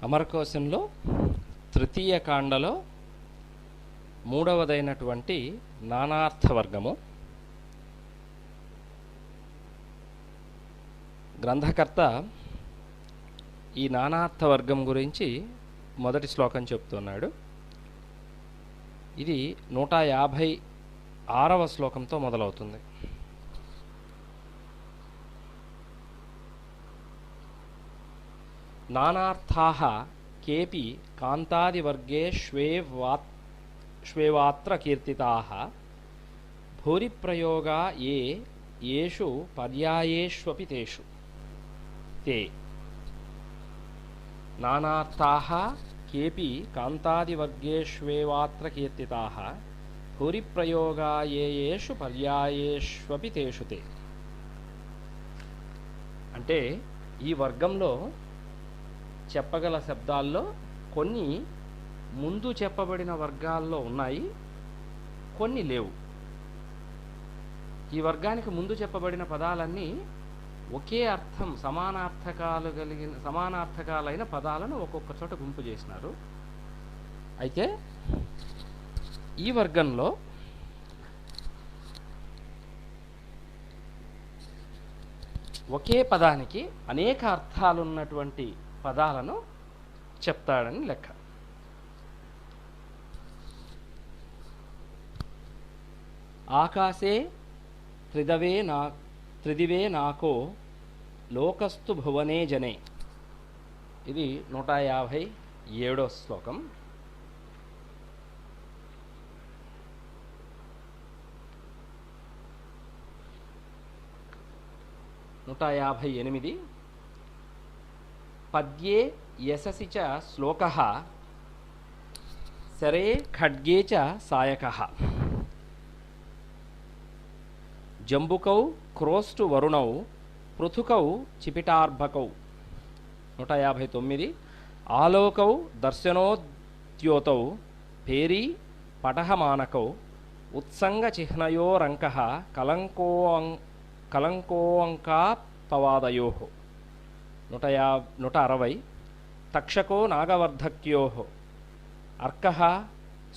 అమరకోశంలో తృతీయ కాండలో మూడవదైనటువంటి నానార్థవర్గము. గ్రంథకర్త ఈ నానార్థవర్గం గురించి మొదటి శ్లోకం చెప్తున్నాడు. ఇది 156వ శ్లోకంతో మొదలవుతుంది. నానార్థాః కేపి కాంతాదివర్గే ష్వేవాత్ర కీర్తితాః భూరిప్రయోగా యేషు పర్యాయేష్వపి తేషు తే. నానార్థాః కేపి కాంతాదివర్గేష్వేవాత్ర కీర్తితాః భూరిప్రయోగా యేషు పర్యాయేష్వపి తేషు తే. అంటే ఈ వర్గంలో చెప్పగల శబ్దాల్లో కొన్ని ముందు చెప్పబడిన వర్గాల్లో ఉన్నాయి, కొన్ని లేవు. ఈ వర్గానికి ముందు చెప్పబడిన పదాలన్నీ ఒకే అర్థం సమానార్థకాలైన పదాలను ఒక్కొక్క చోట గుంపు చేసినారు. అయితే ఈ వర్గంలో ఒకే పదానికి అనేక అర్థాలున్నటువంటి పదాలను చెప్తాడని లెక్క. ఆకాశే త్రిదివే నాకో లోకస్తు భువనే జనే. ఇది 157వ శ్లోకం. నూట 158. పద్యే యశసి చ శ్లోకః శరే ఖడ్గే చ సాయకః జంబుకౌ క్రోస్టు వరుణౌ పృథుకౌ చిపిటార్భకౌ. 159. ఆలోకౌ దర్శనోద్యోతౌ పేరీ పటహమానకౌ ఉత్సంగ చిహ్నయోరంకః కలంకోంకాపవాదయోః. 160. తక్షకో నాగవర్ధక్యోః అర్కః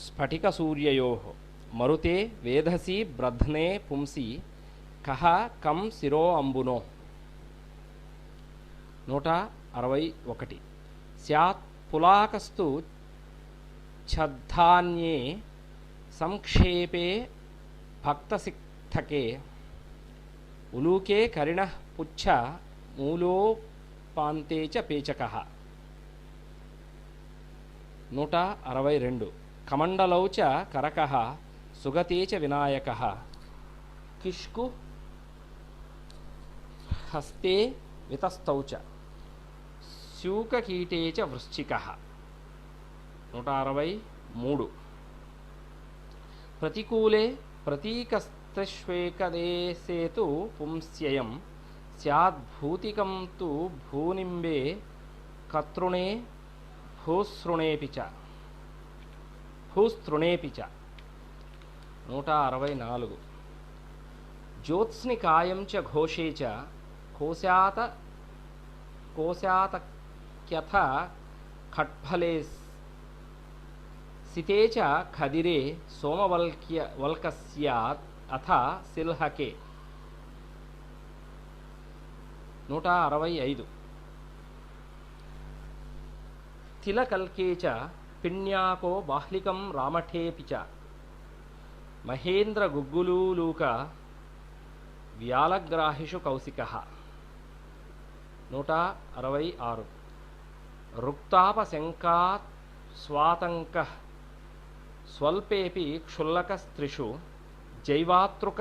స్ఫటికసూర్యయోః మరుతే వేధసి బ్రధ్నే పుంసి కః కం శిరో అంబునో. 161. స్యాత్ పులాకస్తు ఛద్ధాన్యే సంక్షేపే భక్తసిక్థకే ఉలూకే కరిణః పుచ్చ మూలోపాంతే చ పేచకః. 162. కమండలౌ చ కరకః సుగతే చ వినాయకః కిష్కు హస్తే వితస్తౌ చ శూకకీటే చ వృశ్చికః. 163. ప్రతికూలే ప్రతీకస్త్రిష్వేకదేశేతు పుంస్యయం స్యాద్భూతికం తు భూనింబే కర్తృణే భూసృణేపి చ. 164. జ్యోత్స్నికాయం చ ఘోషే చ కోశాతక్యథ ఖట్ఫలే సితే చ ఖదిరే సోమవల్కస్యాత్ అథ సిల్హకే. 165. తిలకల్కే చ పిణ్యాకో బాహ్లికం రామఠేపి చ మహేంద్ర గుగ్గులూలూక వ్యాలగ్రాహిషు కౌశికః. 166. రుక్తాపశంకాత్ స్వాతంకః స్వల్పేపి క్షుల్లకస్త్రిషు జైవాతృక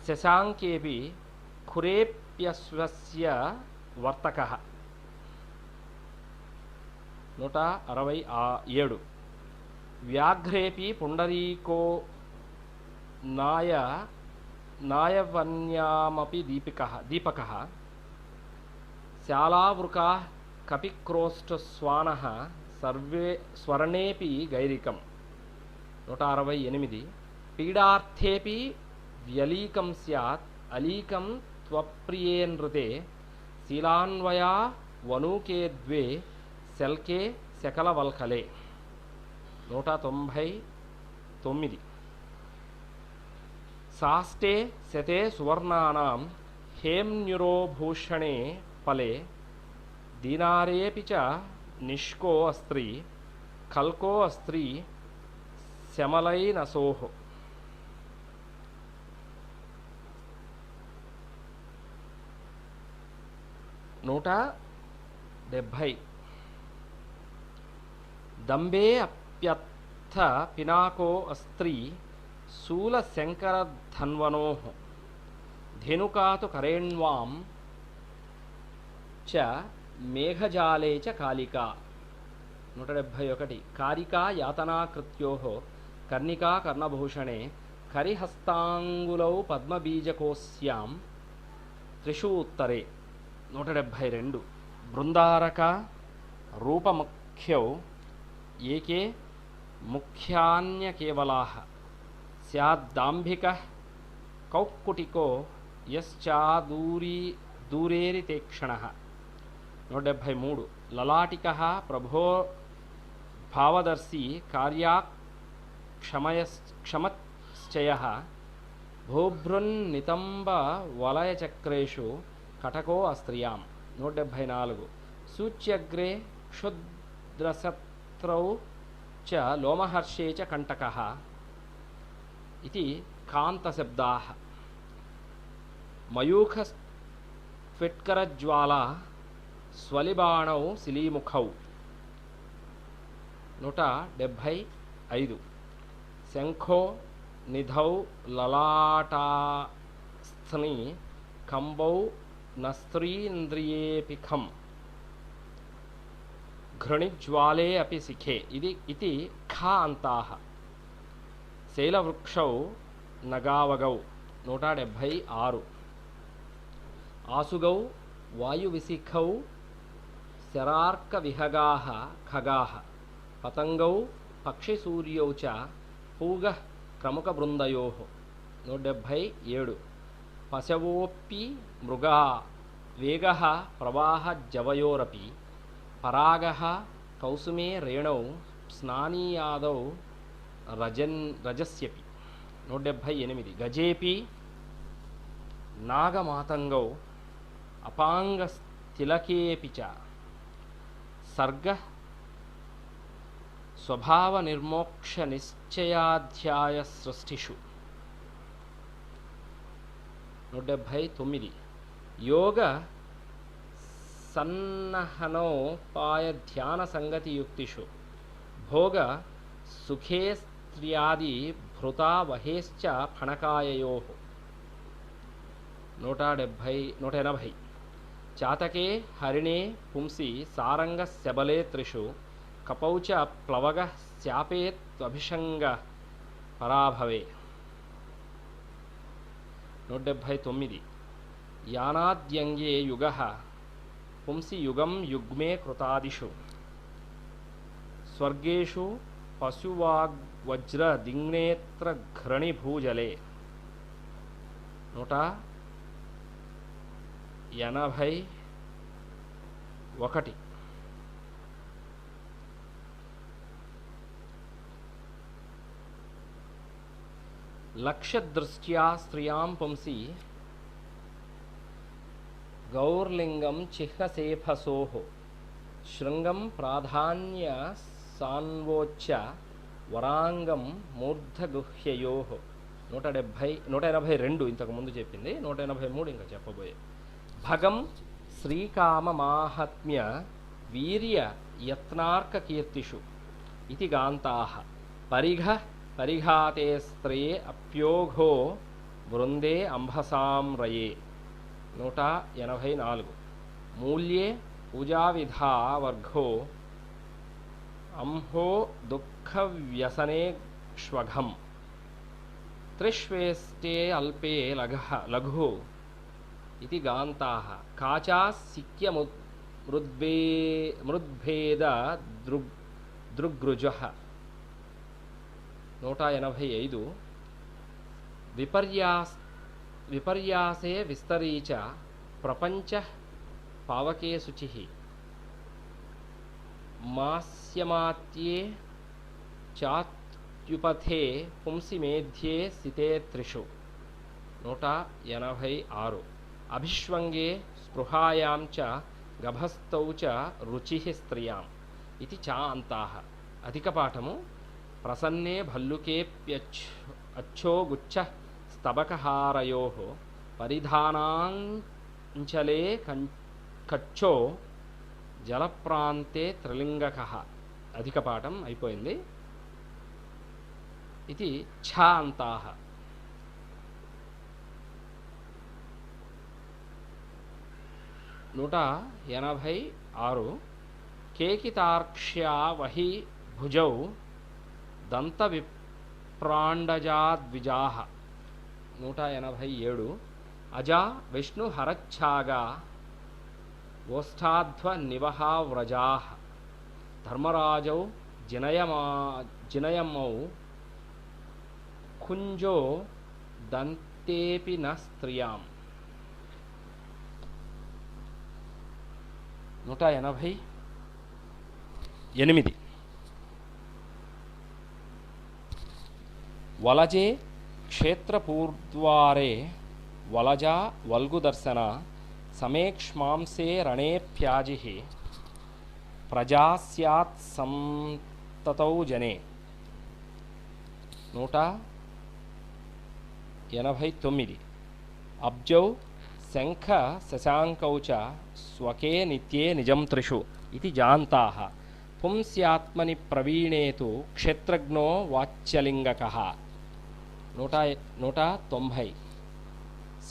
శశాంకేపి ఖురేప్యశ్వస్య వర్తకః. 167. వ్యాఘ్రేపి పుండరీకో నాయవన్యామపి దీపకః శాలావృకాః కపిక్రోష్టస్వానః సర్వే స్వర్ణేపి గైరికం. 168. పీడార్థేపి వ్యలీకం స్యాత్ అలీకం త్వప్రియేనృతే శీలాన్వయా వనూకే ద్వే శల్కే శకలవల్కలే. 199. సాష్టే శతే సువర్ణానాం హేమ్న్యురోభూషణే ఫలే దీనారేపి చ నిష్కో అస్త్రీ కల్కో అస్త్రీ శమలైనసోః. 170. దంబే అప్యర్థ పినాకో అస్త్రీ శూలశంకరధన్వనోః ధేనుకాతు కరేణ్వాం చ మేఘజాలే చ కాళికా. 171. కారికా యాతనాకృత్యోః కర్ణికా కర్ణభూషణే కరిహస్తాంగులౌ పద్మబీజకోస్యాం త్రిషు ఉత్తరే. 172. బృందారక రూపముఖ్యౌ ఏకే ముఖ్యాన్యకేవలాః స్యాద్దాంభికః కౌక్కుటికో యశ్చాదూరేరితేక్షణః. 173. లలాటికః ప్రభో భావదర్శి కార్యాక్షమశ్చయః భూభృన్నితంబ వలయచక్రేషు కటకో అస్త్రియాం. 174. సూచ్యగ్రే క్షుద్రశత్రౌ చ లోమహర్షే చ కంటకః ఇది కాంతశబ్దాః. మయూఖస్ఫిట్కరజ్వాలా స్వలిబాణౌ శిలీముఖౌ. 175. శంఖో నిధౌ లలాటాస్థని కంబౌ నస్త్రీంద్రియేపిఖం ఘృణిజ్వాలే అపి శిఖే ఇది ఖా అంతాః. శైలవృక్షౌ నగావగౌ. 176. ఆసుగౌ వాయువిశిఖౌ శరార్కవిహగాః ఖగాః పతంగౌ పక్షిసూర్యౌ చ పూగః క్రముకబృందయోః. 177. పశవోऽపి మృగా వేగః ప్రవాహజవయోరపి పరాగః కౌసుమే రేణౌ స్నానీయాదౌ రజస్యపి. 178. గజేపి నాగమాతంగౌ అపాంగస్థిలకేపి చ సర్గః స్వభావనిర్మోక్షనిశ్చయాధ్యాయ సృష్టిషు. 179. యోగ సన్నహనోపాయ ధ్యాన సంగతియుక్తిషు భోగ సుఖేస్త్ర్యాది భృతా వహేశ్చ ఫణకాయయోః. 180. చాతకే హరిణే పుంసి సారంగస్యబలే త్రిషు కపౌ చ ప్లవగః శాపేత్వభిషంగ పరాభవే. 179. యానాద్యంగే యుగః పుంసి యుగం యుగ్మే కృతాదిషు స్వర్గేషు పశువాగ్వజ్ర దిగ్నేత్ర ఘ్రణిభూజలే. 181. లక్ష్యదృష్ట్యా స్త్రియాం పుంసి గౌర్లింగం చిహ్నసేఫసోః శృంగం ప్రాధాన్య సాన్వోచ్చ వరాంగం మూర్ధగుహ్యయోః. 182 ఇంతకు ముందు చెప్పింది. 183 ఇంకా చెప్పబోయే. భగం శ్రీకామ మాహాత్మ్య వీర్య యత్నార్క కీర్తిషు ఇది గాంతాః పరిఘ పరిఘాతే స్త్రే అప్యోఘో బృందే అంభసాం రయే. 184. మూల్యే పూజావిధా వర్గో అంహో దుఃఖవ్యసనే ష్వఘం త్రిష్వేష్టే అల్పే లఘు ఇది గాంతాః కాచాసిక్యమృద్భేద దృగ్రుజః. 185. విపర్యాసే విస్తరీ చ ప్రపంచ పావకే శుచిః మాస్యమాత్యే చాత్యుపథే పుంసి మేధ్యే స్థితే త్రిషు 186. అభిష్వంగే స్పృహాయాం చ గభస్తౌ చ రుచిః స్త్రియాం ఇది చా అంతాః. అధిక పాఠము. ప్రసన్నే భల్లుకేప్యచ్చో గుచ్చః స్తబకహారయోః పరిధానాంచలే కచ్చో జలప్రాంతే త్రిలింగకః. అధిక పాఠం అయిపోయింది. ఇది ఛ అంతాః. 186. కేకితార్క్ష్యా వహి భుజౌ దంతవిప్రాండజాద్విజాః 187. అజా విష్ణుహరచ్ఛాగా గోష్ఠాధ్వనివహావ్రజాః ధర్మరాజౌ జినయమౌ కుంజో దంతేపి న స్త్రియాం 188. వలజే క్షేత్రపూర్ద్వారే వలజా వల్గుదర్శన సమేక్ష్మాంసే రణేప్యాజిః ప్రజా స్యాత్ సంతతౌ జనే 189. అబ్జౌ శంఖ శశాంకౌ చ స్వకే నిత్యే నిజం త్రిషు ఇది జాంతాః. పుంస్యాత్మని ప్రవీణేతు క్షేత్రజ్ఞో వాచ్యలింగకః 190.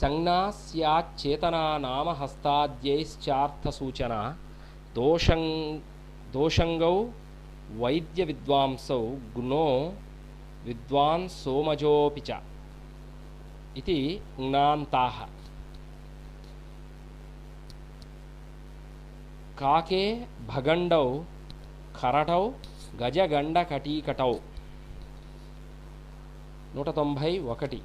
సంజ్ఞా స్యాచ్చేతనా నామ హస్తాద్యైశ్చార్థసూచన దోషంగౌ వైద్య విద్వాంసౌ గుణో విద్వాన్ సోమజోపి చ ఇది జ్ఞాంతాః. కాకే భగండౌ కరటౌ గజగండకటీకటౌ 191.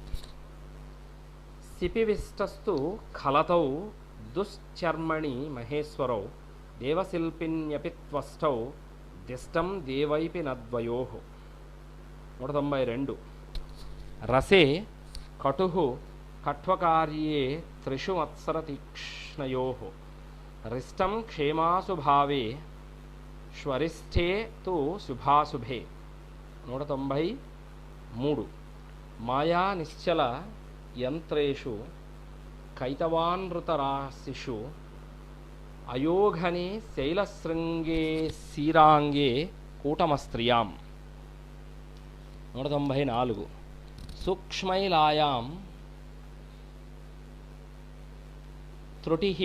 సిపివిష్టస్తు ఖలతౌ దుశ్చర్మణి మహేశ్వరౌ దేవశిల్పిన్యపి త్వష్టౌ దిష్టం దేవైపి నద్వయోః 192. రసే కటుః కట్వకార్యే త్రిషు మత్సరతీక్ష్ణయోః రిష్టం క్షేమాసుభావే శ్వరిష్ఠే తు శుభాశుభే 193. మాయా నిశ్చల యంత్రేషు కైతవానృతరాశిషు అయోఘనే శైలశృంగే శీరాంగే కూటమస్త్రియాం 194. సూక్ష్మైలాయాం త్రుటిః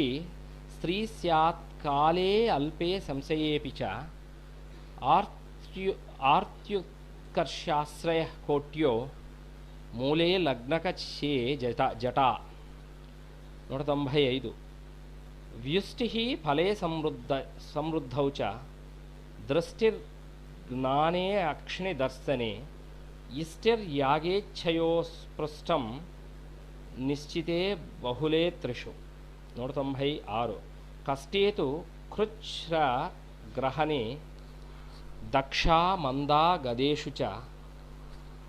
స్త్రీ స్యాత్ కాలే అల్పే సంశయేపి చ ఆర్త్యుత్కర్షాశ్రయః కోట్యో మూలే లగ్నకచ్చే జటా 195. వ్యుష్టిః ఫలే సమృద్ధౌ చ దృష్టిర్జ్ఞానే అక్ష్ణిదర్శనే ఇష్టిర్యాగేచ్ఛయోస్పృష్టం నిశ్చితే బహుళే త్రిషు 196. కష్టే తు కృచ్ఛ్రగ్రహణే దక్షా మందా గదేషు చ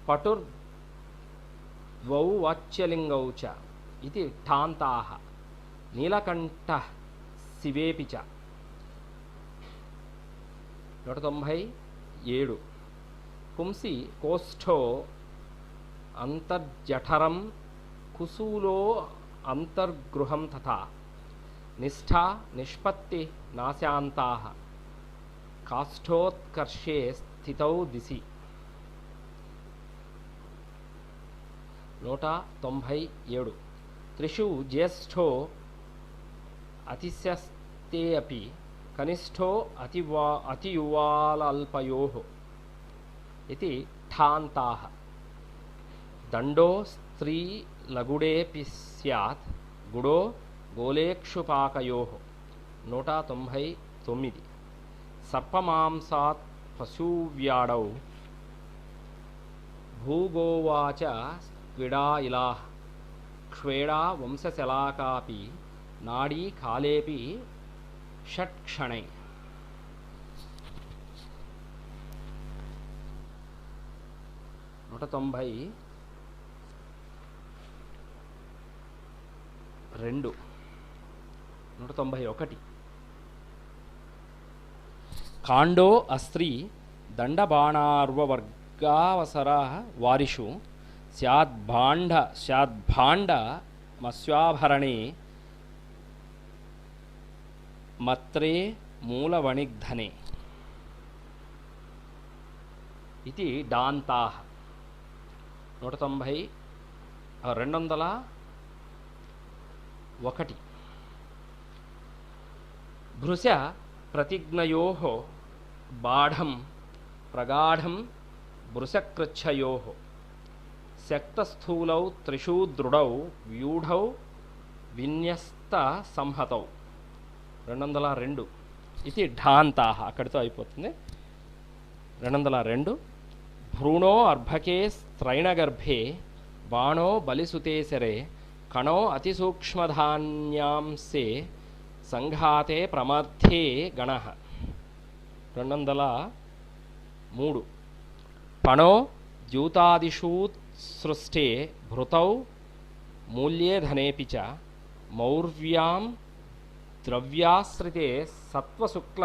పటుర్ద్వౌ వాచ్యలింగౌ చ ఇది ఠాంతాః. నీలకంఠః శివేపి చ 197. పుంసి కోష్ఠో అంతర్జఠరం కుశూలో అంతర్గృహం తథా నిష్ఠా నిష్పత్తి నాశాంతాః కాష్ఠోత్కర్షే స్థితౌ దిశి 197. త్రిషు జ్యేష్ఠో అతిశస్తే అపి కనిష్ఠో అతియువాలల్పయోః ఇది ఠాంతాః. దండో స్త్రీ లగుడేపి స్యాత్ గుడో గోలేక్షుపాకయోః 199. సర్పమాంసాత్ పశువ్యాడౌ భూగోవాచ స్విడా ఇలాః క్ష్వేడా వంశశలాకాపి నాడీ కాలేపి షట్క్షణై 192 191 కాండో అస్త్రీ దండబాణార్వవర్గావసర వారిషు స్యాద్భాండ మస్యాభరణే మత్రే మూలవణిగ్ధనే ఇది డాంతాః 201 భృశ ప్రతిజ్ఞయోః బాఢం ప్రగాఢం భృశకృచ్ఛయోః శక్తస్థూలౌ త్రిషూ దృఢౌ వ్యూఢౌ విన్యస్త సంహతౌ 202 ఇది ఢాంతాః అక్కడితో అయిపోతుంది. 202 భ్రూణో అర్భకే స్త్రైణగర్భే బాణో బలిసుతేసరే కణో అతిసూక్ష్మధాన్యాంసే సంఘాతే ప్రమథ్యే గణః 203 పణో ద్యూతాదిషూత్సృష్టే భృతౌ మూల్యే ధనేపి చ మౌర్వ్యాం ద్రవ్యాశ్రితే సత్వశుక్ల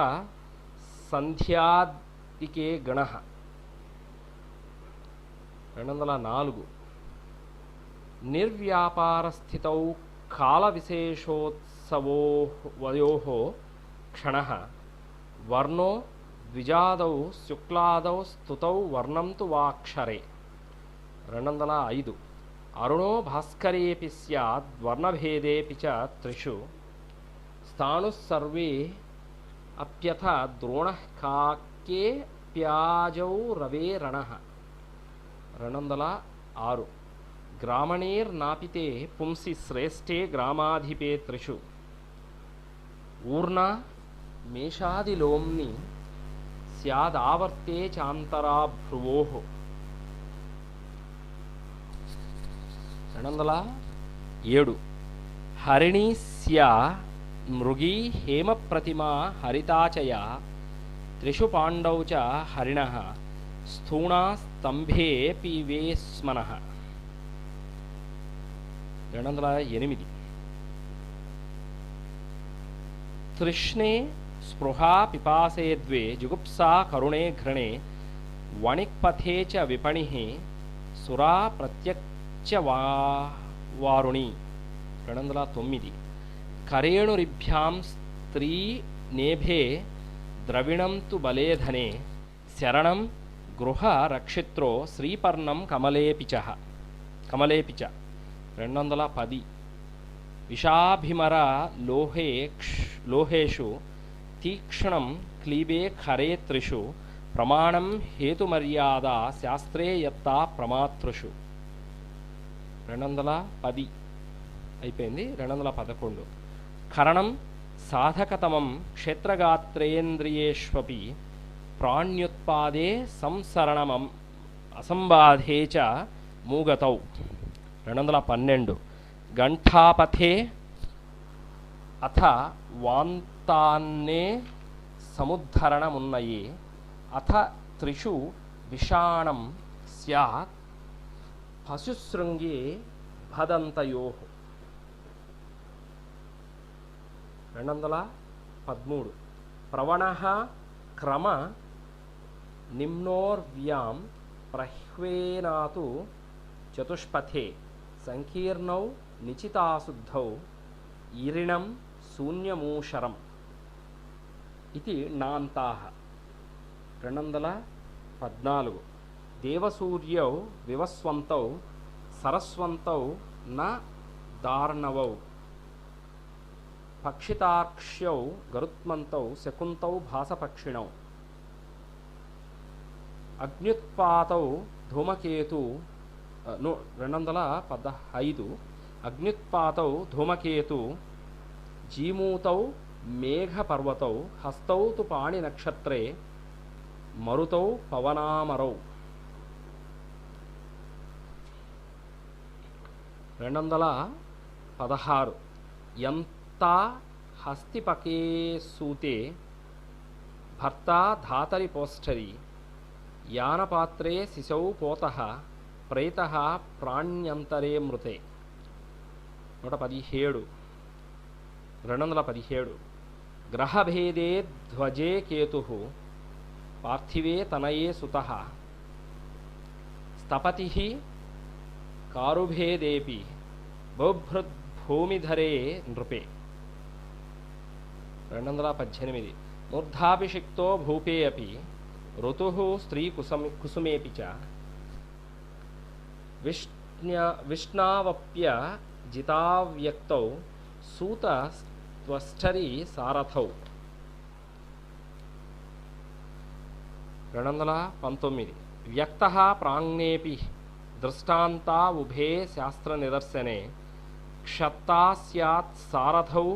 సంధ్యాదికే గణః 204 నిర్వ్యాపారస్థితౌ కాలవిశేషోత్సవోయోః క్షణః వర్ణో ద్విజాదౌ శుక్లాదౌ స్తుతౌ వర్ణం తు వాక్షరే 205 అరుణో భాస్కరేపి స్యాద్ వర్ణభేదేపి చ త్రిషు స్థాణుస్సర్వే అప్యథ ద్రోణః కాక్యే ప్యాజౌ రవేరణః 206 గ్రామణేర్నాపితే పుంసి శ్రేష్ఠే గ్రామాధిపే త్రిషు ఊర్ణ మేషాదిలోమ్ని స్యాదావర్తే చాంతరాభ్రువోః 207 హరిణీ స్యా మృగీ హేమప్రతిమా హరితాచయా త్రిషు పాండౌ చ హరిణః స్థూణా స్తంభే పీవేస్మనః 208 తృష్ణే స్పృహా పిపాసే ద్వే జుగుప్సా కరుణే ఘృణే వణిక్పథే చ విపణిః సురా ప్రత్యక్షవారుణి 209 కరేణురిభ్యాం స్త్రీ నేభే ద్రవిణం తు బలేధనే శరణం గృహ రక్షిత్రో శ్రీపర్ణం కమలేపి చ 210 విషాభిమర లోహేషు తీక్ష్ణం క్లీబే ఖరే త్రిషు ప్రమాణం హేతుమర్యాద శాస్త్రే యత్తా ప్రమాతృషు 210 అయిపోయింది. 211 కరణం సాధకతమం క్షేత్రగాత్రేంద్రియేష్వపి ప్రాణ్యుత్పాదే సంసరణమం అసంబాధే చ మూగతౌ 212 గంఠాపథే అథ వాంతాన్నే సముద్ధరణమున్నయే అథ త్రిషు విషాణం స్యాత్ పశుశృంగే భదంతయోః 213 ప్రవణః క్రమ నిమ్నోర్వ్యాం ప్రహ్వేనాతు చతుష్పథే సంకీర్ణౌ నిచితాశుద్ధౌ ఈరిణం శూన్యమూషరం ఇది నాంతాః 214 దేవసూర్యౌ వివస్వంతౌ సరస్వంతౌ న దార్ణవౌ పక్షితాక్ష్యౌ గరుత్మంతౌ శకుంతౌ భాసపక్షిణౌ అగ్న్యుత్పాతౌ ధూమకేతు 215 అగ్న్యుత్పాతౌ ధూమకేతు జీమూతౌ మేఘపర్వతౌ హస్తౌ తు పాణి నక్షత్రే మరుతౌ పవనామరౌ 216 యంతా హస్తిపకే సూతే భర్తా ధాతరి పోస్టరి యానపాత్రే శిశౌ పోతః ప్రేతః ప్రాణ్యంతరే మృతే 117 217 గ్రహభేదే ధ్వజే కేతుః పార్థివే తనయే సుతః స్థపతిః కారుభేదేపి బౌభృద్భూమిధరే నృపే 218 మూర్ధాభిషిక్తో భూపే అపి ఋతుః స్త్రీ కుసుమేపి చ విష్ణావప్య జితావ్యక్తౌ సూత త్వష్టరి సారథౌ 219 వ్యక్తః ప్రాంగ్నేపి దృష్టాంతా ఉభే శాస్త్రనిదర్శనే క్షత్తా స్యాత్ సారథౌ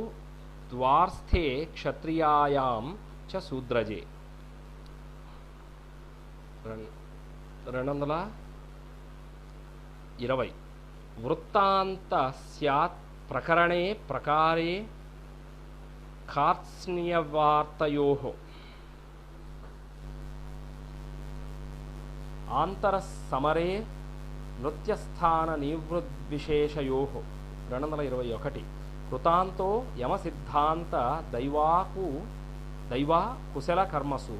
ద్వార్స్థే క్షత్రియాయాం చ శూద్రజే 220 వృత్తాంత స్యాత్ ప్రకరణే ప్రకారే కార్త్స్న్యవార్తయోః ఆంతరసమరే నృత్యస్థాన నివృద్విశేషయోః 221 కృతాంతో యమసిద్ధాంత దైవా కుశల కర్మసు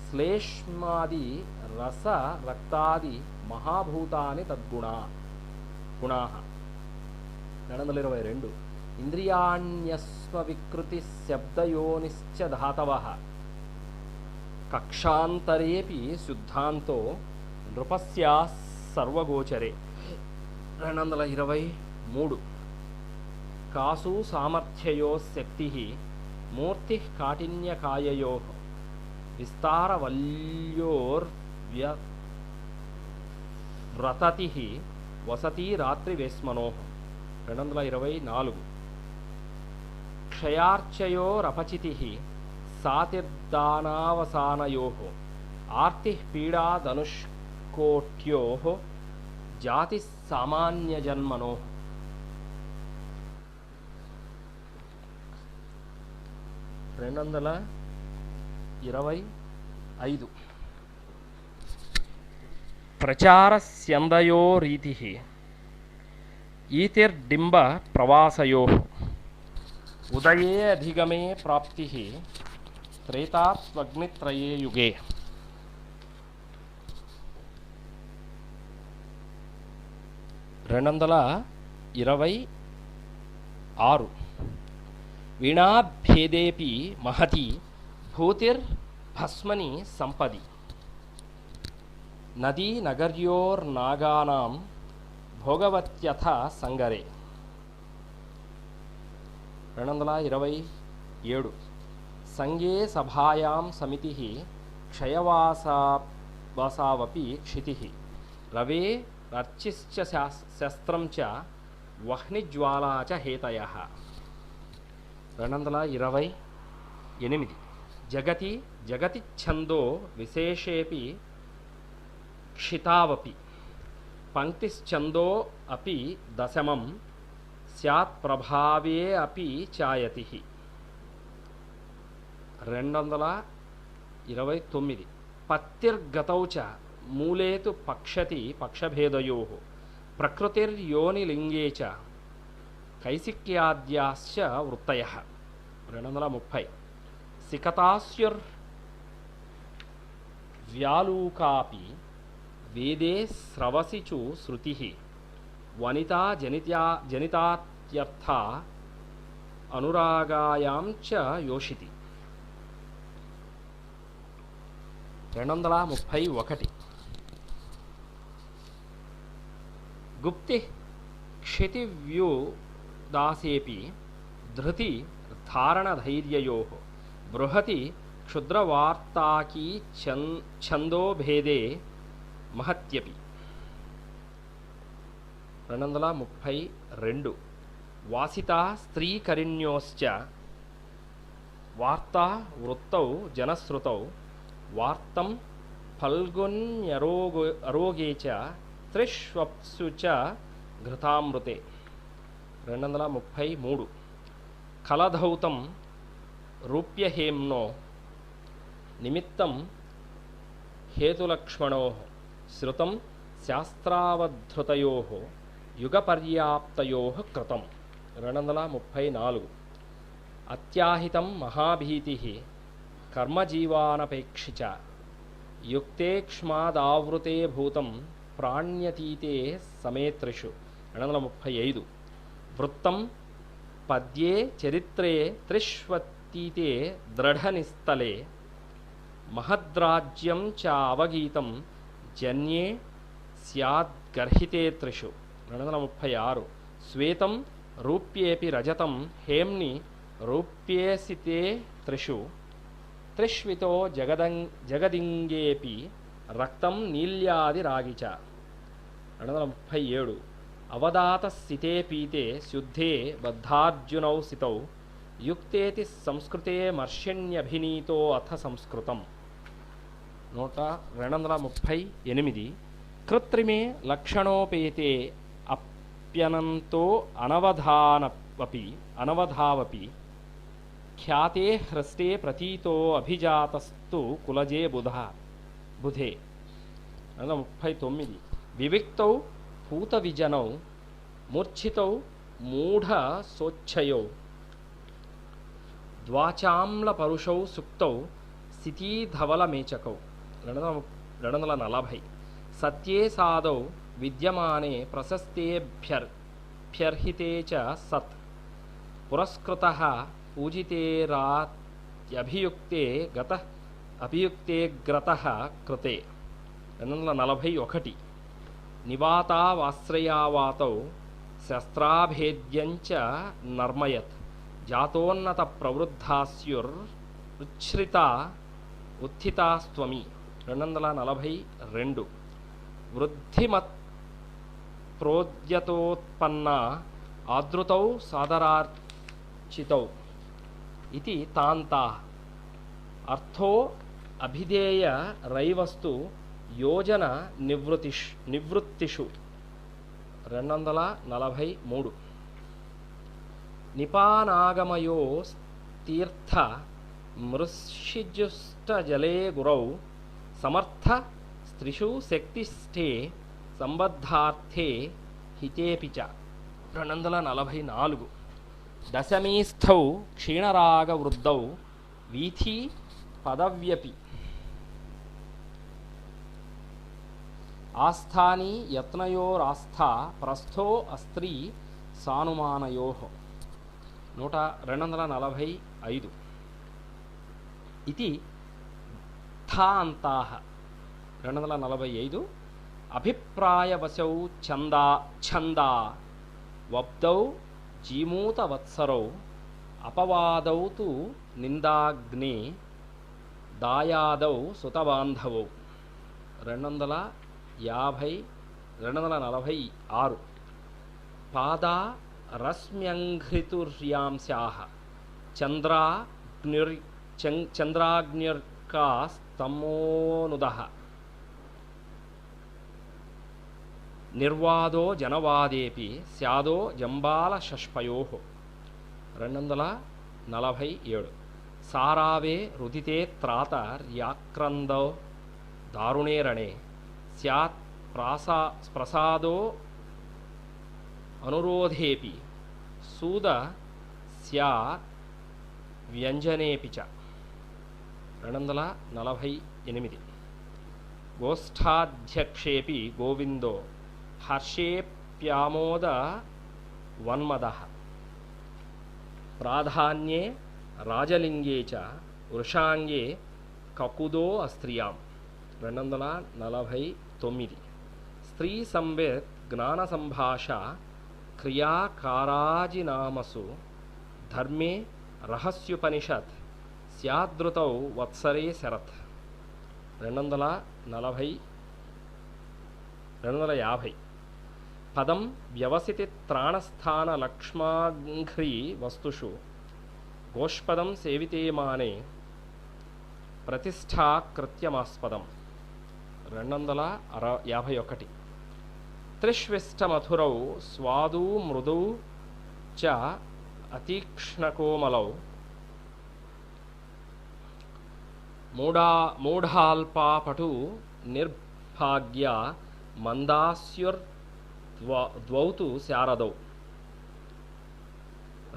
శ్లేష్మాది రస రక్తాది మహాభూతాని తద్గుణాః 222 ఇంద్రియాణ్యస్వ వికృతి శబ్దయోనిశ్చ ధాతవః కక్షాంతరేపి శుద్ధాంతో నృపస్యా సర్వగోచరే 223 కాసు సామర్థ్యయో శక్తి మూర్తి కాఠిన్యకాయయో విస్తారవల్యోర్వ్రతతి వసతి రాత్రివేస్మనో 224 క్షయార్చయోరపచితి సాతిర్దానావసానయోః ఆర్తిః పీడాధనుష్కోట్యోః జాతి సామాన్యజన్మనో 225 ప్రచారస్యందయో రీతిః ఈతిర్డింబ ప్రవాసయోః ఉదయే అధిగమే ప్రాప్తిః త్రేతాస్వగ్నిత్రయే యుగే 226 వీణాభేదేపి మహతి భూతిర్భస్మని సంపది నదీ నగర్యోర్నాగానాం భోగవత్యథ సంగరే 227 సంగే సభాయాం సమితిః క్షయవాసావపి క్షితిః రవే రర్చిశ్చ శస్త్రం చ వహ్నిజ్వాలా చ హేతయః 228 జగతి జగతిచ్ఛందో విశేషేపి క్షితావపి పంక్తిశ్చందో అపి దశమం స్యాత్ ప్రభావే అపి ఛాయతి 229 పత్తిర్గతౌ చ మూలే తు పక్షతి పక్షభేదయోః ప్రకృతిర్యోనిలింగే చ కైసిక్యాద్యాశ్చ వృత్తయః 230 సికతాస్యుర్వ్యాలూకాపి వేదే స్రవసి చు శృతిః వనితా జనితాత్యర్థ అనురాగాయాం చ యోషితి 231 గుప్తి క్షితివ్యూదాసేపి ధృతి ధారణధైర్యయోః బృహతి క్షుద్రవార్తాకీ ఛందోభేదే మహత్యపి 232 వాసితా స్త్రీకరిణ్యోశ్చ వార్తా వృత్తౌ జనశ్రుతౌ వార్తం ఫల్గున్యరోగే చ త్రిష్వప్సు చ ఘృతామృతే 233 కలధౌతం రూప్యహేమ్నో నిమిత్తం హేతులక్ష్మణో శ్రుతం శాస్త్రావధృతయోః యుగపర్యాప్తయోః కృతం. 234. అత్యాహితం మహాభీతిః కర్మజీవానపేక్షి చ యుక్తేక్ష్మాదావృతే భూతం ప్రాణ్యతీతే సమేత్రిషు. 235. వృత్తం పద్యే చరిత్రే త్రిష్వతీతే దృఢనిస్తలే మహద్రాజ్యం చ అవగీతం జన్యే స్యాద్గర్హితే త్రిషు. 236. శ్వేతం రూప్యేపి రజతం హేమ్ని రూప్యేసితే త్రిషు త్రిష్వితో జగదింగేపి రక్తం నీల్యాదిరాగి చ. 237. అవదాత స్థితే పీతే శుద్ధే బద్ధార్జునౌ స్థితౌ యుక్తేతి సంస్కృతే మర్షణ్యభినీతో అథ సంస్కృతం. 238. కృత్రిమే లక్షణోపేతే అప్యనంతో అనవధావపి ఖ్యాతే హ్రష్టే ప్రతీతో అభిజాతస్తు కులజే బుధే. 239. వివిక్తౌ పూతవిజనౌ మూర్ఛితౌ మూఢసోచ్ఛయౌ ద్వాచామ్లపరుషౌ సుక్తౌ స్థితీధవలమేచకౌ. 240. సత్యే సాదౌ విద్యమానే ప్రశస్తేభ్యర్హితే చ సత్ పురస్కృతః పూజితేరాత్యభియుక్తే అభియుక్తేగ్రతః కృతే. 241. నివాతావాశ్రయావాతౌ శస్త్రాభేద్యంచ నర్మయత్ జాతోన్నత ప్రవృద్ధాస్యురుచ్ఛ్రిత ఉత్థితాస్త్వమి. 242. వృద్ధిమత్ ప్రోద్యతోత్పన్న ఆదృతౌ సాదరార్చితౌ ఇది తాంతా అర్థో అభిధేయ రైవస్తు యోజన నివృత్తిషు. 243. నిపానాగమయో తీర్థ మృషిజుష్టజలే గురౌ సమర్థ స్త్రిషు శక్తిష్ఠే సంబద్ధార్థే హితేపి చ. 244. దశమీస్థౌ క్షీణరాగవృద్ధౌ వీథి పదవ్యపి ఆస్థాని యత్నయోరాస్థా ప్రస్థో అస్త్రీ సానుమానయోః. 245. ఇది థాంతాః. 245. అభిప్రాయవశౌ ఛందా వబ్దౌ జీమూతవత్సరౌ అపవాదౌ తు నిందాగ్నే దాయాదౌ సుతబాంధవౌ. 246. పాదా రశ్మ్యంఘ్రితుర్యాంశాః చంద్రాగ్నిర్కాస్తమోనుదః నిర్వాదో జనవాదేపి స్యాదో జంబాలషష్పయోః. 247. సారావే రుదితే త్రాత ర్యాక్రందో దారుణే రణే స్యాత్ ప్రసాదో అనురోధేపి సూద స్యాత్ వ్యంజనేపి చ. 248. గోష్ఠాధ్యక్షేపి గోవిందో హర్షేప్యామోద వన్మదః ప్రాధాన్యే రాజలింగే చ వృషాంగే కకుదో అస్త్రియాం. 249. స్త్రీ సంవేత్ జ్ఞాన సంభాష క్రియాకారాజినామసు ధర్మే రహస్యుపనిషత్ స్యాదృతౌ వత్సరే శరత్. 250. పదం వ్యవసితి త్రాణస్థాన లక్ష్మాఘ్రీ వస్తుషు గోష్పదం సేవితేమానే ప్రతిష్ఠా కృత్యమాస్పదం. 251. త్రిష్విష్టమధురౌ స్వాదూ మృదూ చ అతీక్ష్ణకోమలౌ మూఢాల్పాపటు నిర్భాగ్య మందాస్యుర్ద్వౌ తు శారదౌ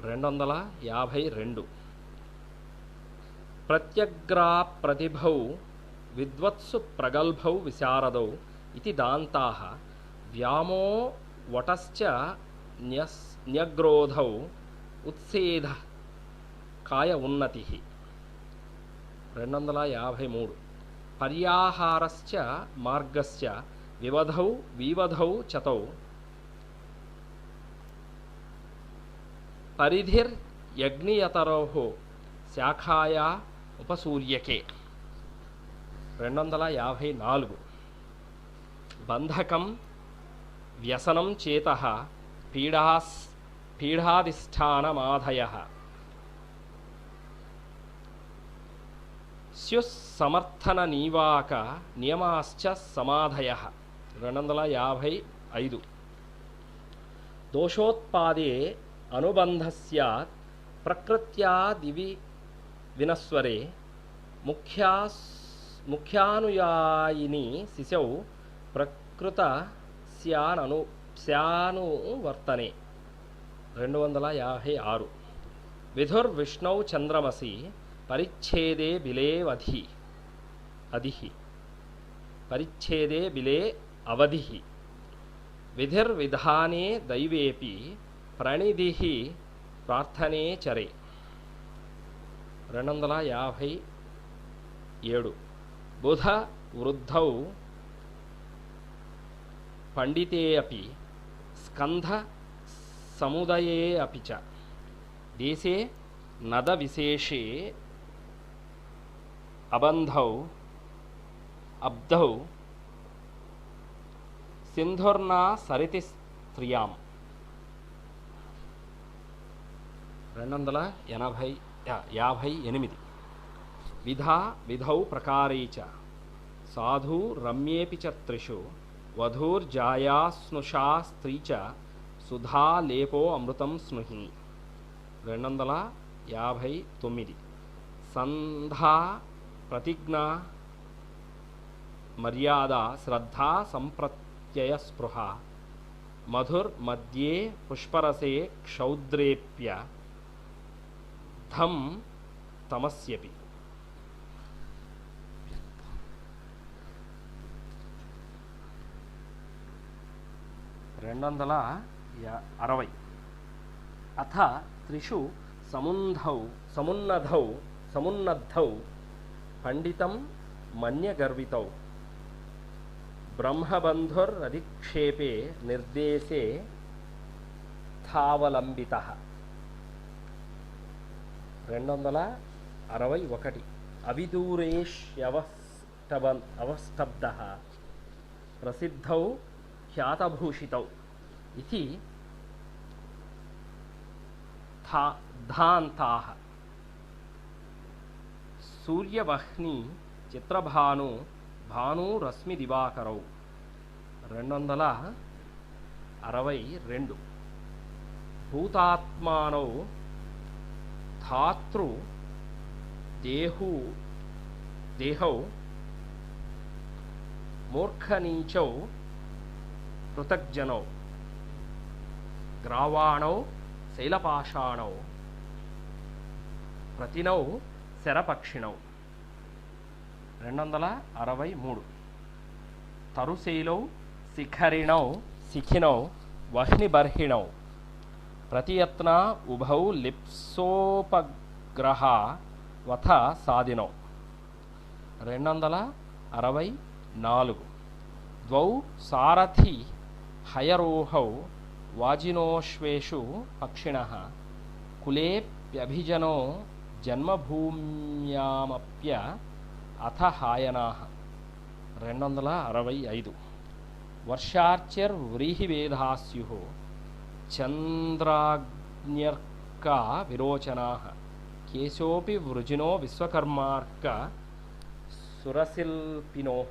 252 ప్రత్యగ్రా ప్రతిభౌ విద్వత్సు ప్రగల్భౌ విశారదౌ ఇతి దాంతాః వ్యామో వటశ్చ న్యగ్రోధౌ ఉత్సేధ కాయ ఉన్నతి 253 పర్యాహారశ్చ మార్గశ్చ వివధౌ వీవధౌ చతౌ పరిధిర్యగ్నియతరోః శాఖాయా ఉపసూర్యకే 254 బంధకం వ్యసనం చేతః పీడాధిష్టానమాధయః స్యుస్సమర్థన నీవాక నియమాశ్చ సమాధయః 255 దోషోత్పాదే అనుబంధస్యాత్ ప్రకృత్యా దివి వినస్వరే ముఖ్యానుయాయిని శిశౌ ప్రకృత స్యానువర్తనే 256 విధుర్విష్ణౌ చంద్రమసి పరిచ్ఛేదే బిలేవధి అధిహి పరిచ్ఛేదే బిలే అవధిహి విధిర్విధానే దైవేపి ప్రణిధిః ప్రార్థనే చరే 257 బుధ వృద్ధౌ పండితే అపి స్కంధ సముదయే అపి చ దేశే నద విశేషే అబంధౌ అబ్ధౌ సింధుర్నా సరితి స్త్రియాం 258 విధౌ ప్రకారే చ సాధు రమ్యేపి చ త్రిషు వధూర్జాయా స్నుషా స్త్రీ చ సుధా లేపో అమృతం స్నుహి 259 సంధా ప్రతిజ్ఞా మర్యాద శ్రద్ధా సంప్రత్యయ స్పృహ మధుర్మధ్యే పుష్పరసే క్షౌద్రేప్య ధం తమస్యపి 260 అథ త్రిషు సమున్నద్ధౌ పండితం మన్యగర్వితౌ బ్రహ్మబంధురధిక్షేపే నిర్దేశే స్థావలంబితః 261 అవిదూరేష్యవష్టబ్దః ప్రసిద్ధౌ ఖ్యాతభూషితౌ ఇతి ధాంతాః సూర్యవహ్ని చిత్రభాను భానురశ్మి దివాకరౌ 262 భూతాత్మానౌ ధాతృ దేహౌ మూర్ఖనీచౌ పృథగ్జనౌ గ్రావాణౌ శైలపాషాణౌ ప్రతినౌ శరపక్షిణౌ 263 తరుశైలౌ శిఖినౌ వహ్నిబర్హిణౌ ప్రతియత్న ఉభౌ లిప్సోపగ్రహ వథ సాదినౌ 264 ద్వౌ సారథి హయరోహౌ వాజినోశ్వేషు పక్షిణః కులేప్యభిజనో జన్మభూమ్యామప్య అథ హాయనాః 265 వర్షార్చిర్వ్రీహివేధా స్యుః చంద్రాగ్న్యర్కా విరోచనాః కేశోపి వృజినో విశ్వకర్మార్క సురశిల్పినోః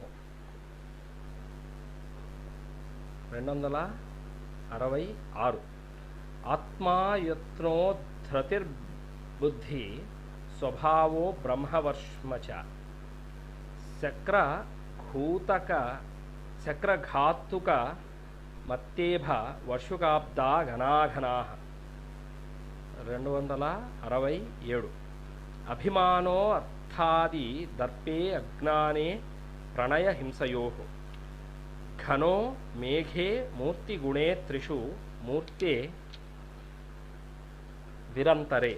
266 ఆత్మాయత్నోద్ధృతిర్బుద్ధి స్వభావో బ్రహ్మవర్ష్మ చ చక్రఘాతుక మత్తేభ వర్షుకాబ్దా ఘనాఘనా 267 అభిమానో అర్థాది దర్పే అజ్ఞానే ప్రణయ హింసయో ఘనో మేఘే మూర్తిగుణే త్రిషు మూర్తే నిరంతరే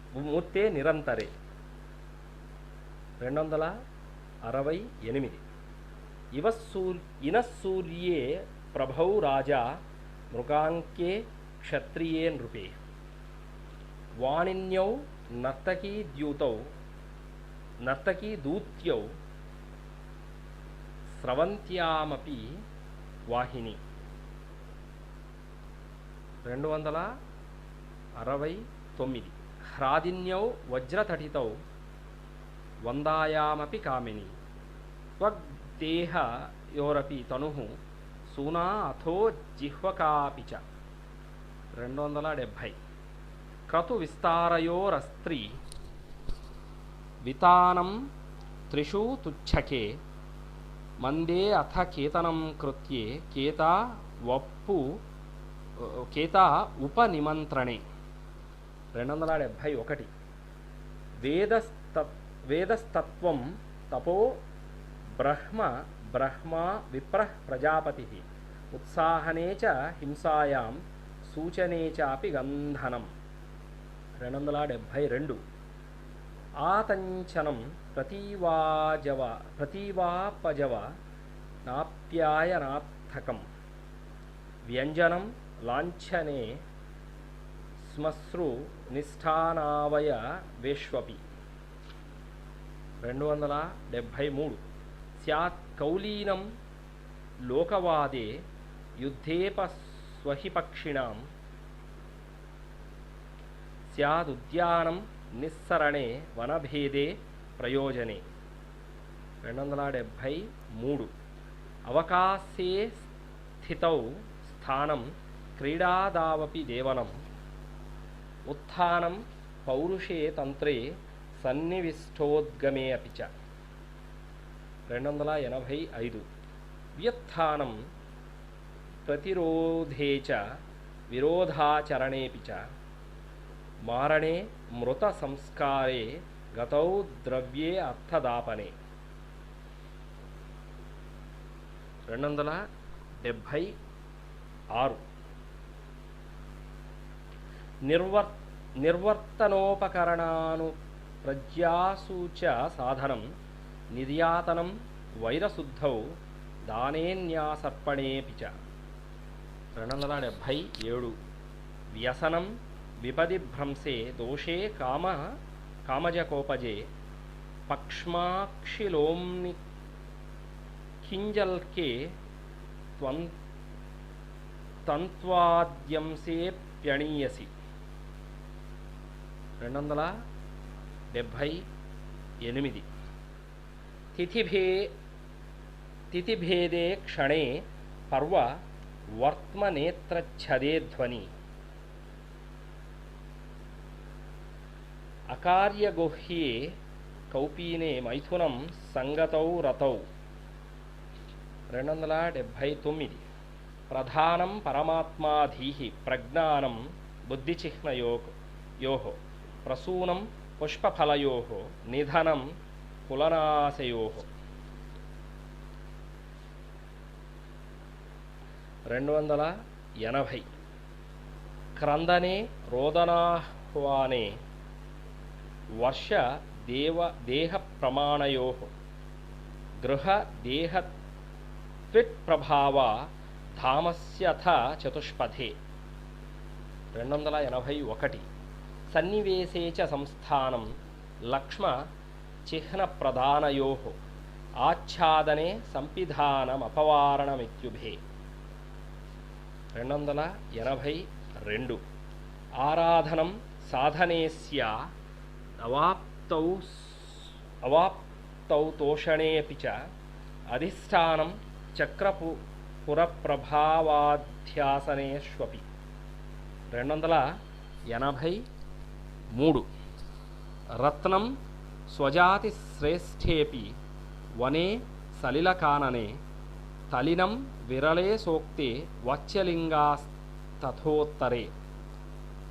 268 ఇనస్సూర్యే ప్రభౌ రాజా మృగాంకే క్షత్రియే నృపే వాణిన్యౌ నర్తకీదూత్యౌ స్రవంత్యామపి వాహిని 269 హ్రాదిన్యౌ వజ్రతటితౌ వందాయామపి కామిని త్వగ్దేహయోరపి తనుః సూనా అథో జిహ్వకాపి చ 270 క్రతు విస్తారయోరస్త్రీ వితానం త్రిషు తుచ్ఛకే మందే అథ కేతనం కృత్యే కేతా ఉపనిమంత్రణే 271 వేదస్తత్వం తపో బ్రహ్మా విప్రః ప్రజాపతి ఉత్సాహనే చ హింసాయాం సూచనే చాపి గంధనం 272 ఆతంచనం ప్రతీవాపజవ నాప్యాయనార్థకం వ్యంజనం లాంఛనే శ్మశ్రు నిష్ఠానావయ వేష్వపి 273 స్యాత్ కౌలీనం లోకవాదే యుద్ధేపస్వహిపక్షిణాం స్యాదుద్యానం నిస్సరణే వనభేదే ప్రయోజనే 273 అవకాశే స్థితౌ స్థానం క్రీడాదావపి దేవనం ఉత్థానం పౌరుషే తంత్రే సన్నివిష్టోద్గమే అపి చ 285 వ్యుత్థానం ప్రతిరోధే చ విరోధాచరణేపి చ మారణే మృత సంస్కారే గతౌ ద్రవ్యే అర్థదాపనే 276 నిర్వర్తనోపకరణాను ప్రజ్యాసూచ సాధనం నిర్యాతనం వైరశుద్ధౌ దానేన్యాసర్పణేపి చ 277 వ్యసనం విపదిభ్రంశే దోషే కామజకోపజే పక్ష్మాక్షిలోమ్ని కింజల్కే తంత్వాద్యంసే ప్యణీయసి 278 తిథిభేదే క్షణే పర్వ వర్త్మనేత్రఛదే ధ్వని అకార్యగుహ్యే కౌపీనే మైథునం సంగతౌ రతౌ 279 ప్రధానం పరమాత్మాధీహి ప్రజ్ఞానం బుద్ధిచిహ్నయోః ప్రసూనం పుష్పఫలయోః నిధనం కులనాశయోః 280 క్రందనే రోదనాహ్వానే వర్ష దేహ ప్రమాణయోః గృహ దేహ త్విట్ప్రభావ ధామస్యథ చతుష్పథే 281 సన్నివేశే చ సంస్థానం లక్ష్మ చిహ్న ప్రధానయోః ఆచ్ఛాదనే సంపిధానమపవారణమిత్యుభే 282 ఆరాధనం సాధనేస్య అవాప్తౌ తోషణేపి చ అధిష్టానం చక్రపురప్రభావాధ్యాసనేష్వపి 283 రత్నం స్వజాతి శ్రేష్ఠేపి వనే సలిలకాననే తలినం విరలే సోక్తే వాచ్యలింగాస్తథోత్తరే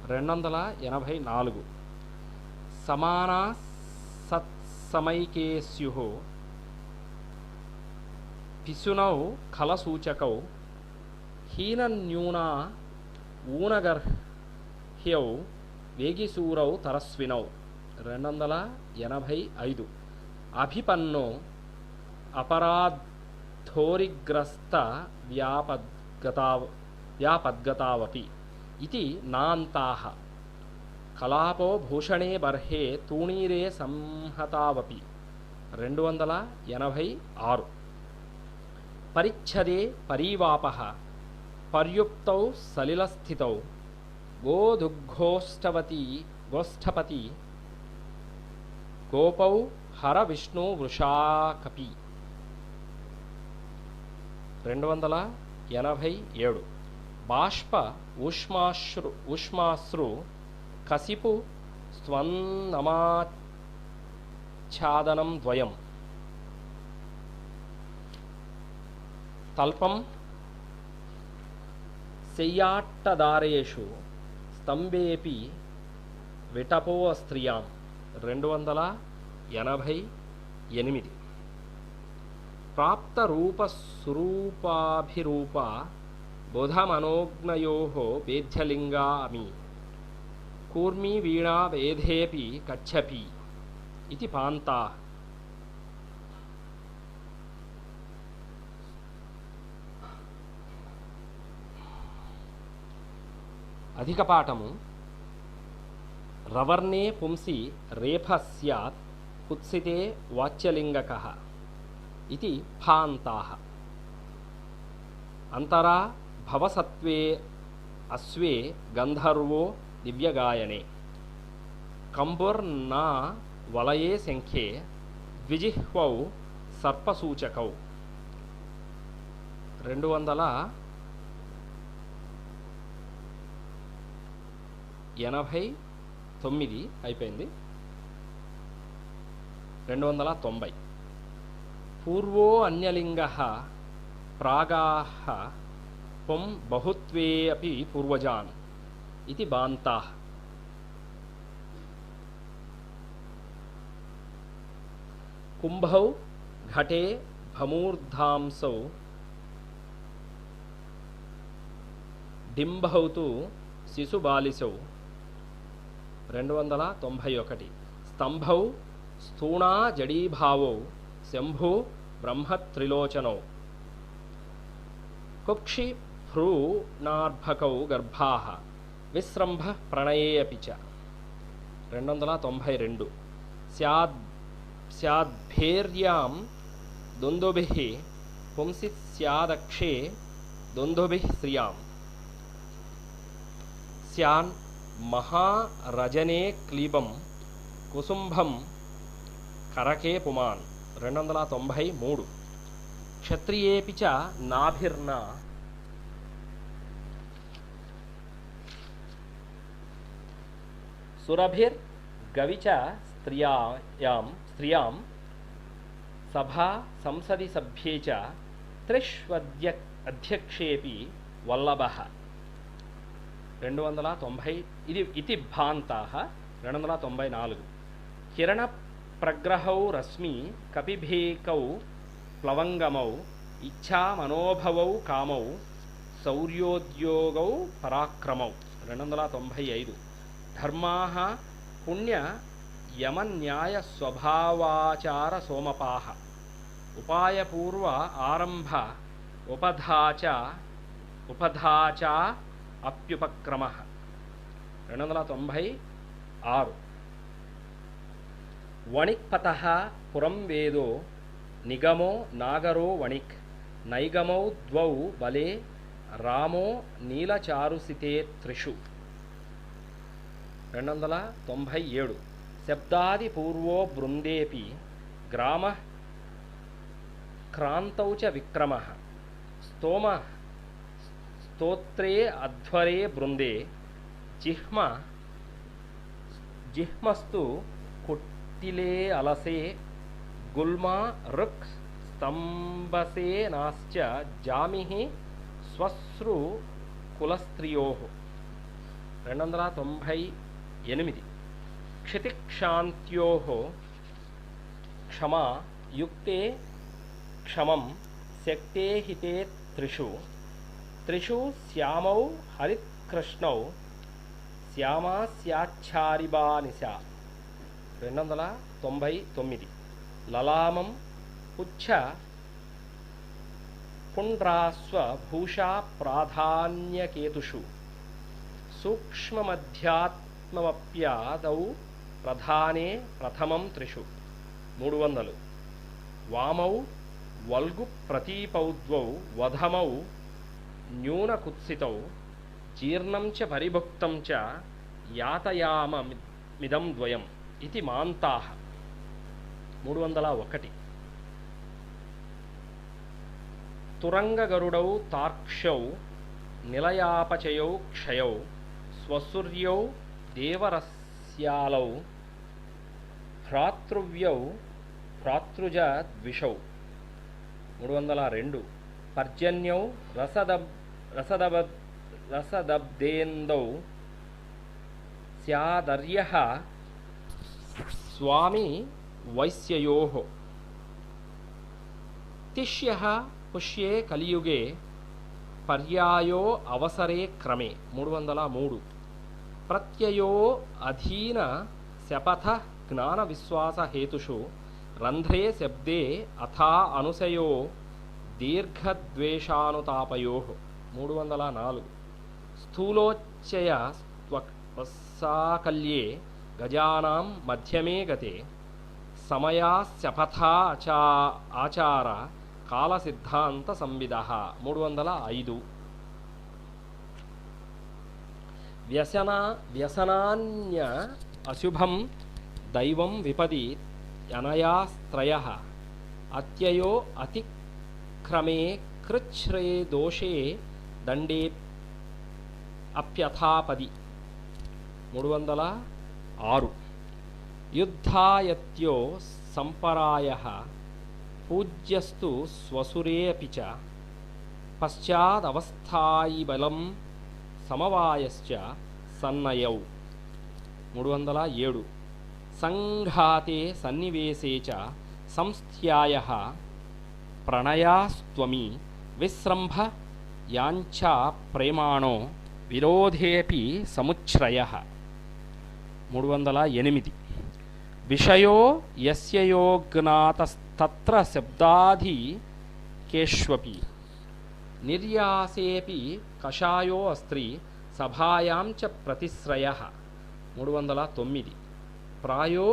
284 సమానా సత్సమైకే స్యుః పిశునౌ ఖలసూచకౌ హీనన్యూనా ఊనగర్హ్యౌ వేగిసూరౌ తరస్వినౌ 285 అభిపన్నో అపరాధోరిగ్రస్త వ్యాపద్గతావపి ఇతి నాంతాః కలాపో భూషణే బర్హే తూణీరే సంహతావపి 286 పరిచ్ఛదే పరీవాపః పర్యుక్తౌ సలిలస్థితౌ గోష్ఠపతి గోపౌ హర విష్ణు వృషాకపి 287 బాష్ప ఊష్మాశ్రు కసిపు స్వన్నమాచ్ఛాదనం ద్వయం తల్పం శయ్యాట్టదారేషు స్తంభేపి విటపో స్త్రియాం 288 ప్రాప్త రూప సురూపాభిరూప బుధమనోజ్ఞయోః వేద్యలింగామి కూర్మి వీణా వేదేపి కచ్చపి ఇది పాంతా అధికపాఠము రవర్ణే పుంసి రేఫ స్యాత్ కుత్సితే వాచ్యలింగకః ఇది భాంతాః అంతరా భవసత్వే అశ్వే గంధర్వో దివ్యగాయనే కంబుర్నా వలయే శంఖే ద్విజిహ్వౌ సర్పసూచకౌ 289 అయిపోయింది. 290 పూర్వో అన్యలింగః ప్రాగాః పుం బహుత్వే అపి పూర్వజాన్ ఇది బాంతాః కుంభౌ ఘటే భమూర్ధాంసౌ డింబౌ తు శిశుబాలిసౌ 291 స్తంభౌ స్థూణా జడీభావౌ శంభు బ్రహ్మత్రిలోచనౌ కుక్షి భ్రూనార్భకౌ గర్భాః విస్రంభ ప్రణయే అపి చ 292 స్యాద్భేర్యాం దుందుభిః పుంసి స్యాదక్షే దుందుభిః శ్రియాం స్యాన్ మహారజనే క్లీబం కుసుంభం కరకే పుమాన్ 293 క్షత్రియేపి చ నాభిర్నా సురభిర్గవిచ స్త్రియాం సభా సంసది సభ్యే చ త్రిష్వధ్యక్షేపి వల్లభః 290 ఇది భాంతాః 294 కిరణ ప్రగ్రహౌ రశ్మి కపిభేకౌ ప్లవంగమౌ ఇచ్ఛా మనోభవౌ కామౌ శౌర్యోద్యోగౌ పరాక్రమౌ 295 ధర్మాః పుణ్య యమన్యాయ స్వభావాచార సోమపాః ఉపాయపూర్వ ఆరంభ ఉపధాచ అప్యుపక్రమః 296 వణిక్పతః పురం వేదో నిగమో నాగరో వణిక్ నైగమౌ ద్వౌ బలే రామో నీలచారుసితే త్రిషు 297 శబ్దాది పూర్వో బృందేపి గ్రామ క్రాంతౌ చ విక్రమః స్తోత్రే అధ్వరే బృందే జిహ్మస్తు కుట్టిలే అలసే గుల్మా రుక్ स्तंभसेनाश्च जामिः स्वश्रु कुलस्त्रियोः 298 क्षितिक्षान्त्योः क्षमा युक्ते क्षमं शक्ते हिते त्रिषु श्यामौ हरित्कृष्णौ श्यामा स्याच्छारिबा निशा 299 ललामं पुच्छ पुण्ड्रास्व भूषा प्राधान्यकेतुषु सूक्ष्ममध्यात्ममप्यादौ प्रधाने प्रथमं त्रिषु 300 वामौ वल्गु प्रतीपौ द्वौ वधमौ न्यूनकुत्सितौ जीर्णं च परिभुक्तं च यातयाममिदं द्वयम् इति मान्ताः 301 तुरंगगरुडौ तार्क्ष्यौ निलयापचयौ क्षयौ स्वसूर्यौ देवरस्यालौ भ्रातृव्यौ भ्रातृजद्विषौ 302 पर्जन्यौ रसदब्देन्दौ स्यादर्यः स्वामी वैश्ययोः तिष्यः पुष्ये कलियुगे पर्यायो अवसरे क्रमे 303 प्रत्ययो अधीन शपथ ज्ञान विश्वास हेतुषु रंध्रे शब्दे अथा अनुसयो दीर्घद्वेषानुतापयोः 304 स्थूलोच्चय साकल्ये गजानां मध्यमे गते समयास्यपथा आचार काल सिद्धांत संविदः 305 व्यसनान्य अशुभं दैवं विपदि अनयास्त्रयः अत्ययो अतिक्रमे कृच्छ्रे दोषे दंडे अप्यथापदि 306 युद्धायत्यो संपरायः पूज्यस्तु स्वसुरे अपि च पश्चादवस्थायिबलं समवायश्च सन्नयौ 307 संघाते सन्निवेशे च संस्थ्यायः प्रणयास्त्वमी विस्रंभ यांचा प्रेमाणो विरोधेऽपि समुच्छ्रयः 308 विषयो यस्ययो ज्ञातस्तत्र शब्दाधि केष्वपि निर्यासेऽपि कषायो अस्त्री सभायां च प्रतिश्रयः 309 प्रायो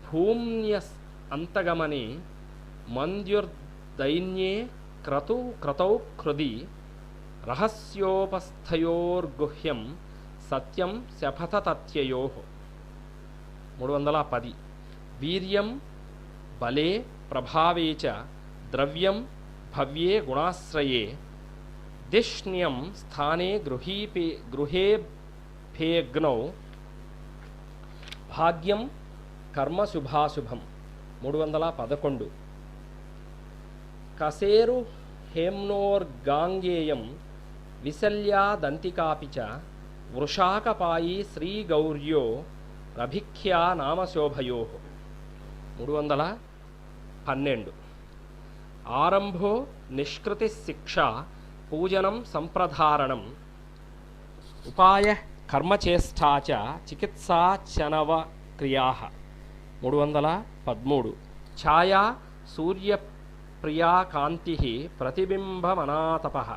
भूम्यन्तगमने मन्द्युर्दैन्ये क्रतौ कृदि रहस्योपस्थयोर्गुह्यं सत्यं शपथतत्ययोः 310 वीर्यं बले प्रभावे च द्रव्यं भव्ये गुणाश्रये दिष्ण्यं स्थाने गृहेभ्यग्नौ भाग्यं कर्म शुभाशुभं 311 कसेरु हेम्नोर्गांगेयं विशल्यादंतिकापि च वृषाकपायी श्रीगौर्यो रभिख्या नामशोभयोः 312 आरंभो निष्कृति शिक्षा पूजनं संप्रधारणम् उपाय कर्मचेष्टा च चिकित्सा चनव क्रियाः 313 छाया सूर्यप्रिया कान्तिः प्रतिबिम्बमनातपः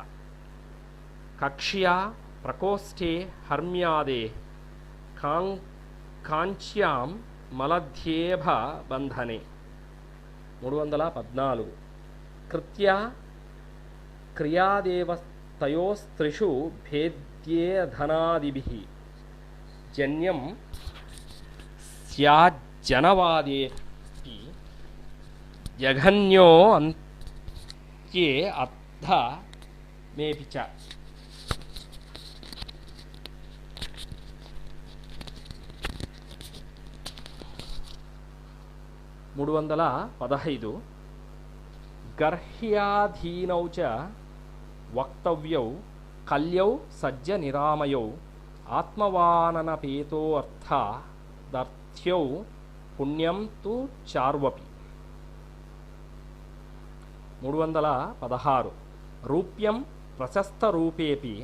कक्ष्या प्रकोष्ठे हर्म्यादे कांच्यां मलध्येभ बंधने 314 कृत्या क्रियादेवस्तयोस्त्रिषु भेद्येधनादिभिः जन्यं स्याज्जनवादेऽपि जघन्यो अन्त्ये अद्ध मेऽपि च 315 गर्ह्याधीनौ च वक्तव्यौ कल्यौ सज्जनिरामयौ आत्मवाननपेतो अर्थादर्थ्यौ पुण्यं तु चार्वपि 316 रूप्यं प्रशस्तरूपेऽपि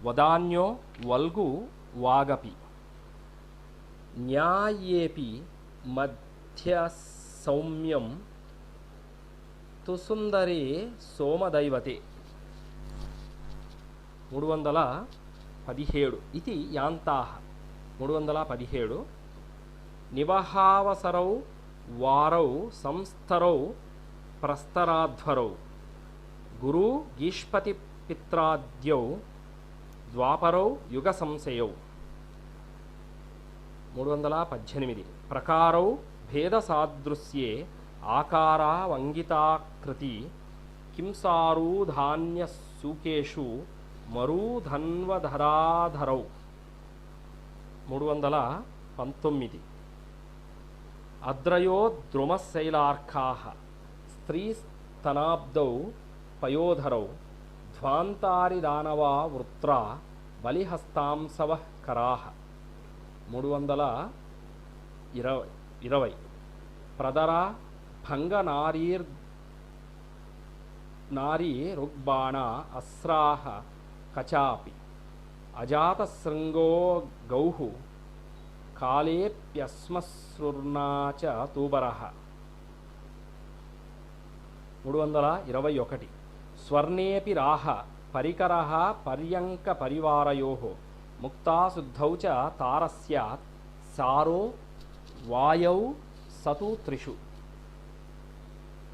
वदान्यो वल्गु वागपि न्याय्येऽपि मध्यसौम्यं तु सुन्दरे सोमदैवते 317 इति यान्ताः 317 निवहावसरौ वारौ संस्तरौ प्रस्तराध्वरौ गुरु गीष्पतिपित्राद्यौ द्वापरौ युगसंशयौ 318 प्रकारौ भेदसादृश्ये आकारावङ्गिताकृति किंसारूधान्यसूकेषु मरूधन्वधराधरौ 319 अद्रयो द्रुमशैलार्काः स्त्रीस्तनाब्दौ पयोधरौ ध्वान्तारिदानवा वृत्रा बलिहस्तांसवः कराः 320 प्रदरा भंगनारी रुग्बाणा अस्राः कचापि अजातशृंगो गौः कालेप्यस्मश्रुर्ना च तूबरः 321 स्वर्णेऽपि राह परिकरः पर्यङ्कपरिवारयोः मुक्ताशुद्धौ च तारस्यात् सारो वायौ सतु त्रिषु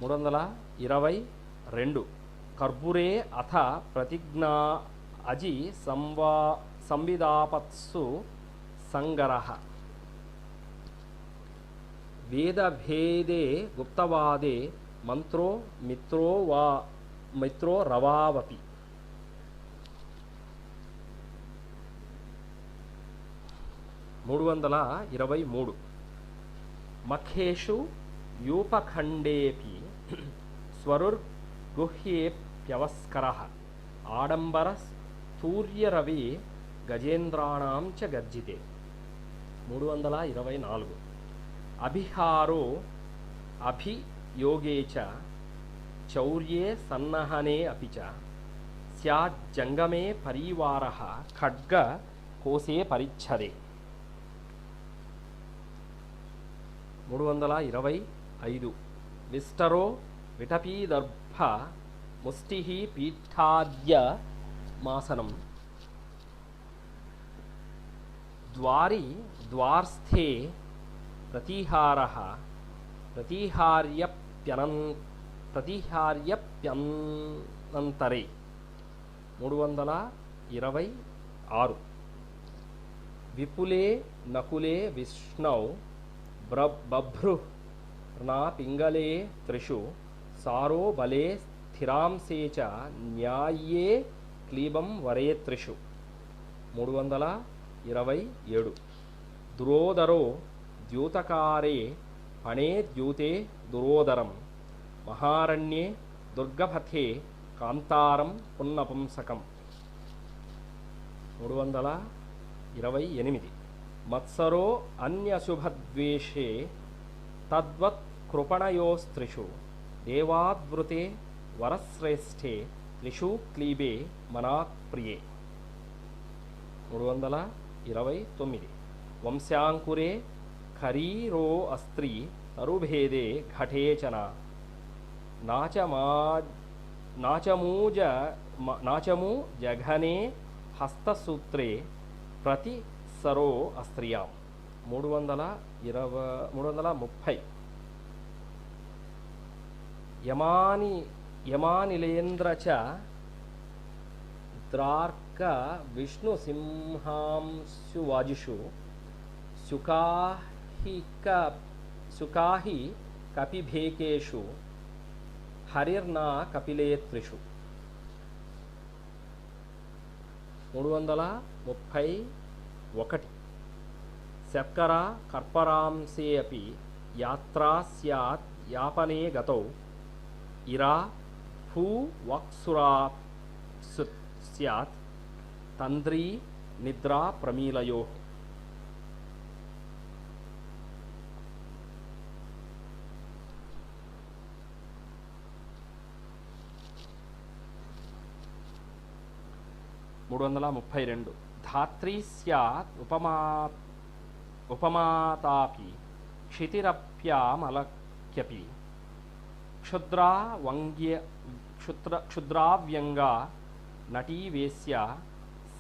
322 कर्पूरे अथ प्रतिज्ञा अजि संविदापत्सु संगरः वेदभेदे गुप्तवादे मंत्रो मित्रो रवावपि 323 मखेषु यूपखण्डेऽपि स्वरुर्गुह्येऽप्यवस्करः आडम्बरस्तूर्यरवि गजेन्द्राणां च गर्जिते 324 अभिहारो अभियोगे च चौर्ये सन्नहने अपि च स्याज्जङ्गमे परिवारः खड्गकोशे परिच्छदे 325 विष्टरो विटपीदर्भ मुष्टिः पीठाद्य मासनं द्वारि द्वार्स्थे प्रतिहारः प्रतिहार्यप्यनन्तरे 326 विपुले नकुले विष्णौ बभ्रुना पिंगले त्रिषु सारो बले स्थिरांसे च न्याय्ये क्लीबं वरे त्रिषु 327 दुरोदरो द्यूतकारे पणे द्यूते दुरोदरं महारण्ये दुर्गपथे कांतारं पुन्नपुंसकं 328 मत्सरो अन्यशुभद्वेषे तद्वत् कृपणयोस्त्रिषु देवाद्वृते वरश्रेष्ठे त्रिषु क्लीबे मनाप्रिये 329 वंशांकुरे खरीरो अस्त्री तरुभेदे घटे चना नाचमू जघने हस्तसूत्रे प्रतिसरो अस्त्रियां 330 यमानिलेन्द्र च द्रार्क विष्णुसिंहांशुवाजिषु सुकाहि कपिभेकेषु हरिर्ना कपिले त्रिषु 331 शर्करा कर्परांसे अपि यात्रा स्यात् यापने गतौ इरा భూ వక్సురా స్యాత్ తంద్రీ నిద్రా ప్రమీలయో. మూడు వందల 32 ధాత్రీ స్యాత్ ఉపమాతాపి క్షితిరప్యామలక్యపి క్షుద్రావ్యంగా నటీవేశ్య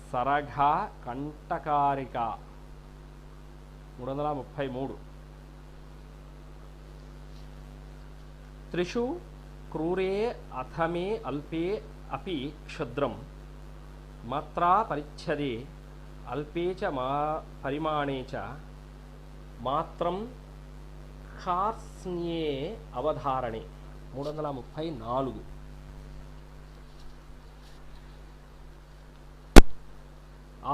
సరఘా కంటకారిక. 333 త్రిషు క్రూరే అథమే అల్పే అపి క్షుద్రం మాత్రా పరిచ్ఛదే అల్పే చ పరిమాణే చ మాత్రం ఖార్స్న్యే అవధారణే. 334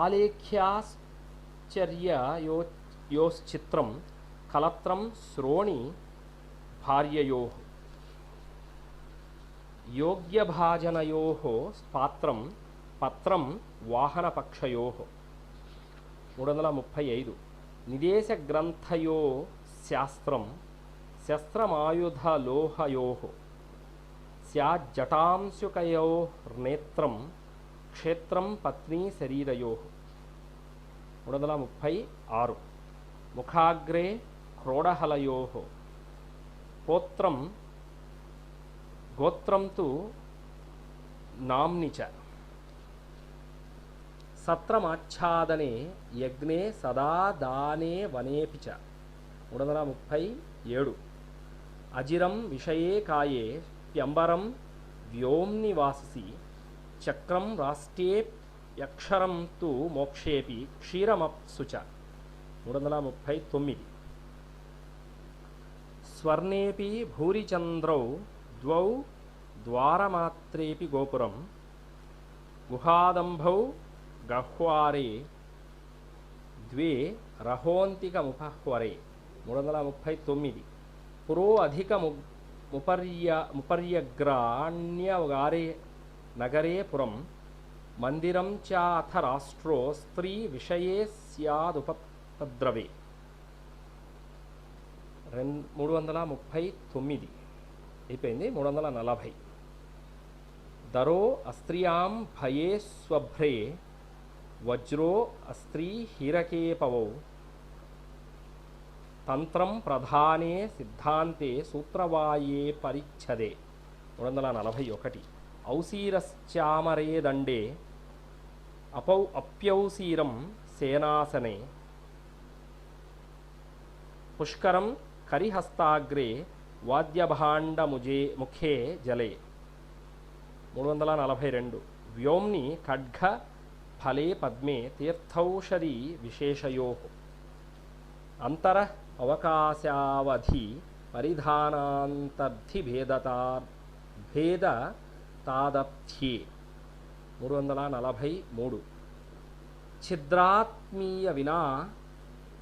ఆలేఖ్యాశ్చర్యయోశ్చిత్రం కలత్రం శ్రోణి భార్యయోః యోగ్యభాజనయోః పాత్రం పత్రం వాహనపక్షయోః. 335 నిదేశగ్రంథయో శాస్త్రం శస్త్రమాయుధలోహయోః స్యాజ్జటాంశుకయోర్నేత్రం క్షేత్రం పత్నీ శరీరయోః. 336 ముఖాగ్రే క్రోడహలయోః పోత్రం గోత్రం తు నామ్ని చ సత్రమాచ్ఛాదనే యజ్ఞే సదా దానే వనేపి చ. 337 అజిరం విషయే కాయే ప్యంబరం వ్యోమ్ని వాససి చక్రం రాష్ట్రే యక్షరం తు మోక్షేపి క్షీరమప్సు చ. 339 స్వర్ణేపి భూరిచంద్రౌ ద్వౌ ద్వారమాత్రేపి గోపురం గుహాదంభౌ గహ్వారే ద్వే రహోంతికముపహ్వరే. 339 పురో అధిక ముపర్యగ్రాణ్యగారే నగరే పురం మందిరం చాథ రాష్ట్రో స్త్రీ విషయే స్యాదుపద్రవే. 339 అయిపోయింది. 340 దరో అస్త్రియాం భయే స్వభ్రే వజ్రో అస్త్రీ హీరకేపవౌ తంత్రం ప్రధానే సిద్ధాంతే సూత్రవాయే పరిచ్ఛదే. 341 ఔసీరశ్చామరే దండే అప్యౌసీరం సేనాసనే పుష్కరం కరిహస్తాగ్రే వాద్యభాండముఖే జలే. 342 వ్యోమ్ని ఖడ్గ ఫలే పద్మే తీర్థౌషధి విశేషయోః అంతర అవకాశావధి పరిధానాంతర్థి భేదతాదప్థ్యే. 343 ఛిద్రాత్మీయ వినా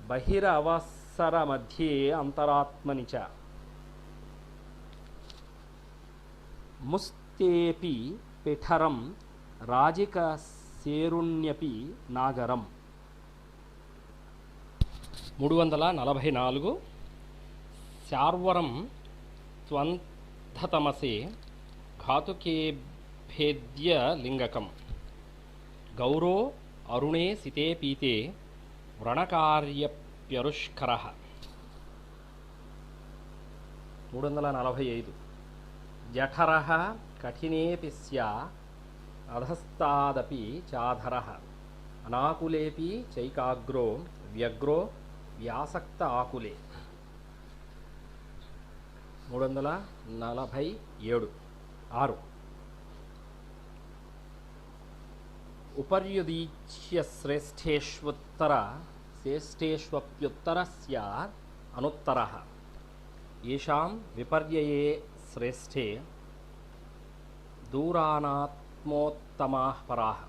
బహిరవసర మధ్యే అంతరాత్మని చ ముస్తేపి పిఠరం రాజికసేరుణ్యపి నాగరం. 344 శార్వరం త్వంధతమసే ఘాతుకేభేద్య లింగకం గౌరో అరుణే సితే పీతే వ్రణకార్యప్యరుష్కరః. 345 జఠరః కఠినేపి స్యా అధస్తాదపి చాధరః అనాకులేపి చైకాగ్రో వ్యగ్రో వ్యాసక్త ఆకులే. 347 ఉపర్యుదీచ్య శ్రేష్ఠేష్వప్యుత్తర స్యాద్ అనుత్తరః ఏషాం విపర్యయే శ్రేష్ఠే దూరానాత్మోత్తమాః పరాః.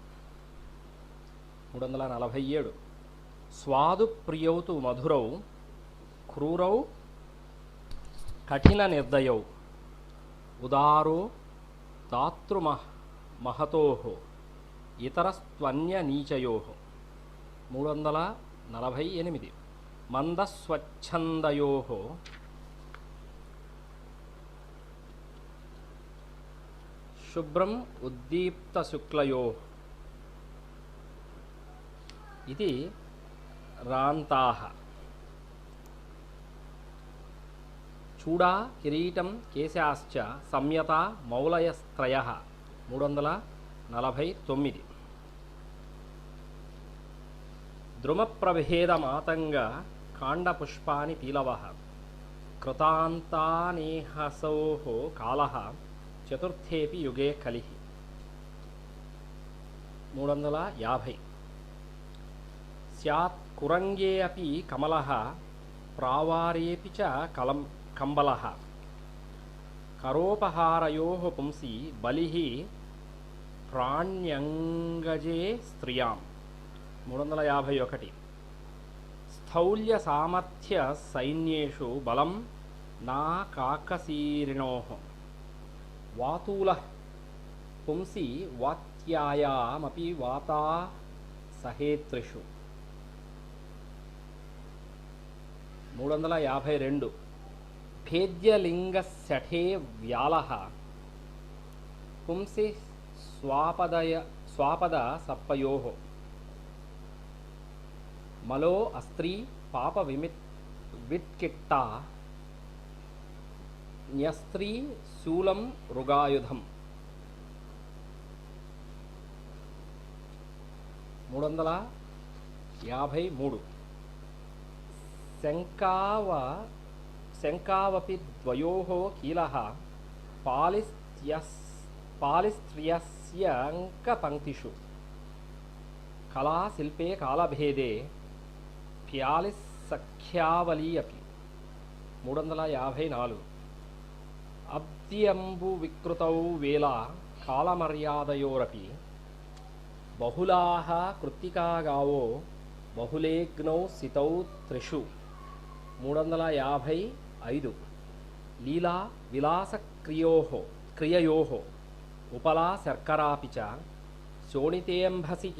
347 స్వాదు ప్రియౌ తు మధురౌ క్రూరౌ కఠిన నిర్దయౌ ఉదారో దాతృమహతోః ఇతరస్త్వన్యనీచయోః 348 మందస్వచ్ఛందయోః శుభ్రం ఉద్దీప్తశుక్లయోః ఇది రాంతాః చూడా కిరీటం కేశాశ్చ సంయత మౌలయస్త్రయః 349 ద్రుమప్రభేదమాతంగ కాండపుష్పాని పీలవః కృతాంతానేహసోః కాలః చతుర్థేపి యుగే కలిః 350 స్యాత్ కురంగే అపి కమలః ప్రావారేపి చ కంబలః కరోపహారయోః పుంసి బలిః ప్రాణ్యంగజే స్త్రియాం 351 స్థౌల్య సామర్థ్య సైన్యేషు బలం నా కాకసీరిణోః వాతూలః పుంసి వాత్యాయామపి వాతా సహేత్రిషు 352 భేద్యలింగశఠే వ్యాలః పుంసి స్వాపద సప్పయోః మలో అస్త్రీ పాప విట్కిట్టా న్యస్త్రీ శూలం రుగాయుధం 353 శంకావపి ద్వయోః కీలః పాలిస్త్రియస్యంకపంక్తిషు కళాశిల్పే కాలభేదే ప్యాలిస్సఖ్యావళీ అపి 354 అబ్ద్యంబు వికృతౌ వేళ కాలమర్యాదయోరపి బహుళాః కృత్తికాగావో బహుళేగ్నౌ సితౌ త్రిషు 355 లీలా విలాసక్రియయోః ఉపలా శర్కరాపి చ శోణితేంభసి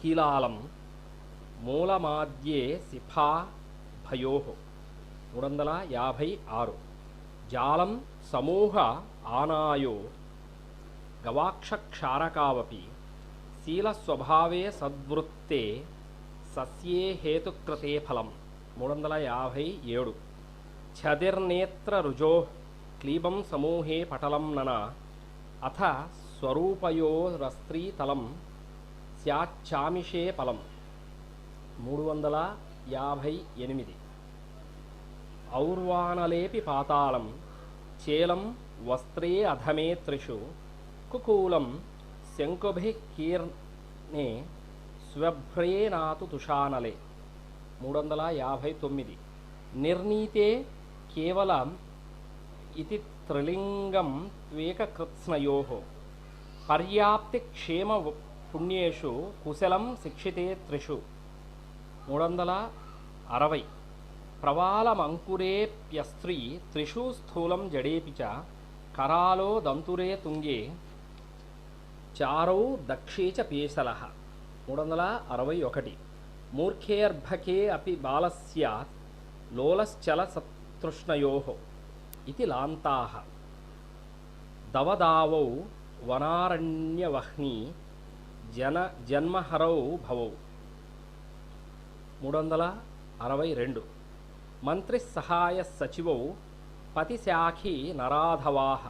కీలాలం మూలమాద్యే సిఫా భయోః 356 జాలం సమూహ ఆనాయో గవాక్షక్షారకావపి శీలస్వభావే సద్వృత్తే సస్యే హేతుకృతే ఫలం 357 ఛదిర్నేత్ర రుజో క్లీబం సమూహే పటలం నన అథ స్వరూపయోరస్త్రీతలం స్యాచ్చామిషే ఫలం 358 ఔర్వాణలేపి పాతాళం చేలం వస్త్రే అధమే త్రిషు కుకూలం శంకుభిః కీర్ణే స్వభ్రేనాతు తుషానలే 359 నిర్ణీతే కేవలం ఇతి త్రిలింగం త్వేకకృత్స్నయోః పర్యాప్తి క్షేమ పుణ్యేషు కుశలం శిక్షితే త్రిషు 360 ప్రవాళమంకురేప్యస్త్రీ త్రిషు స్థూలం జడేపి చ కరాలో దంతురే తుంగే చారౌ దక్షే చ పేశలః 361 మూర్ఖేర్భకే అపి బాలస్యాత్ లోలశ్చల సతృష్ణయోః ఇతి లాంతాః దవదావౌ వనారణ్యవహ్ని జన్మహరౌ భవౌ 362 మంత్రి సహాయ సచివౌ పతిశాఖీ నరాధవాః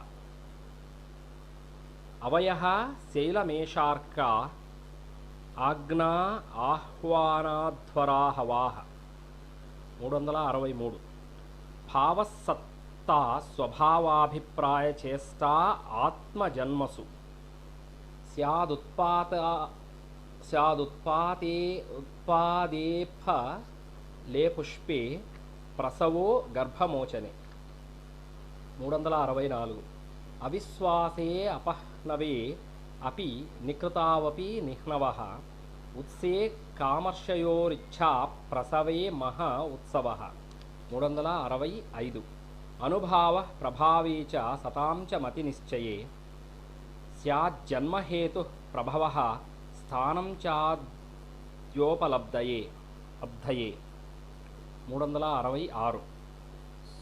అవయః శైలమేషార్కా ఆజ్ఞా ఆహ్వానాధ్వరాహవాః 363 భావసత్తా స్వభావాభిప్రాయ చేష్టా ఆత్మజన్మసు ఉత్పాదేఫ లే పుష్పే ప్రసవో గర్భమోచనే 364 అవిశ్వాసే అపహ్నవే అపి నికృతావపి నిహ్నవః ఉత్సే కామర్షయోరిచ్ఛా ప్రసవే మహ ఉత్సవః 365 అనుభావ ప్రభావే చ సతాం చ మతి నిశ్చయే స్యాజ్జన్మహేతు ప్రభవః స్థానం చాద్యోపలబ్ధయే అబ్ధయే. 366.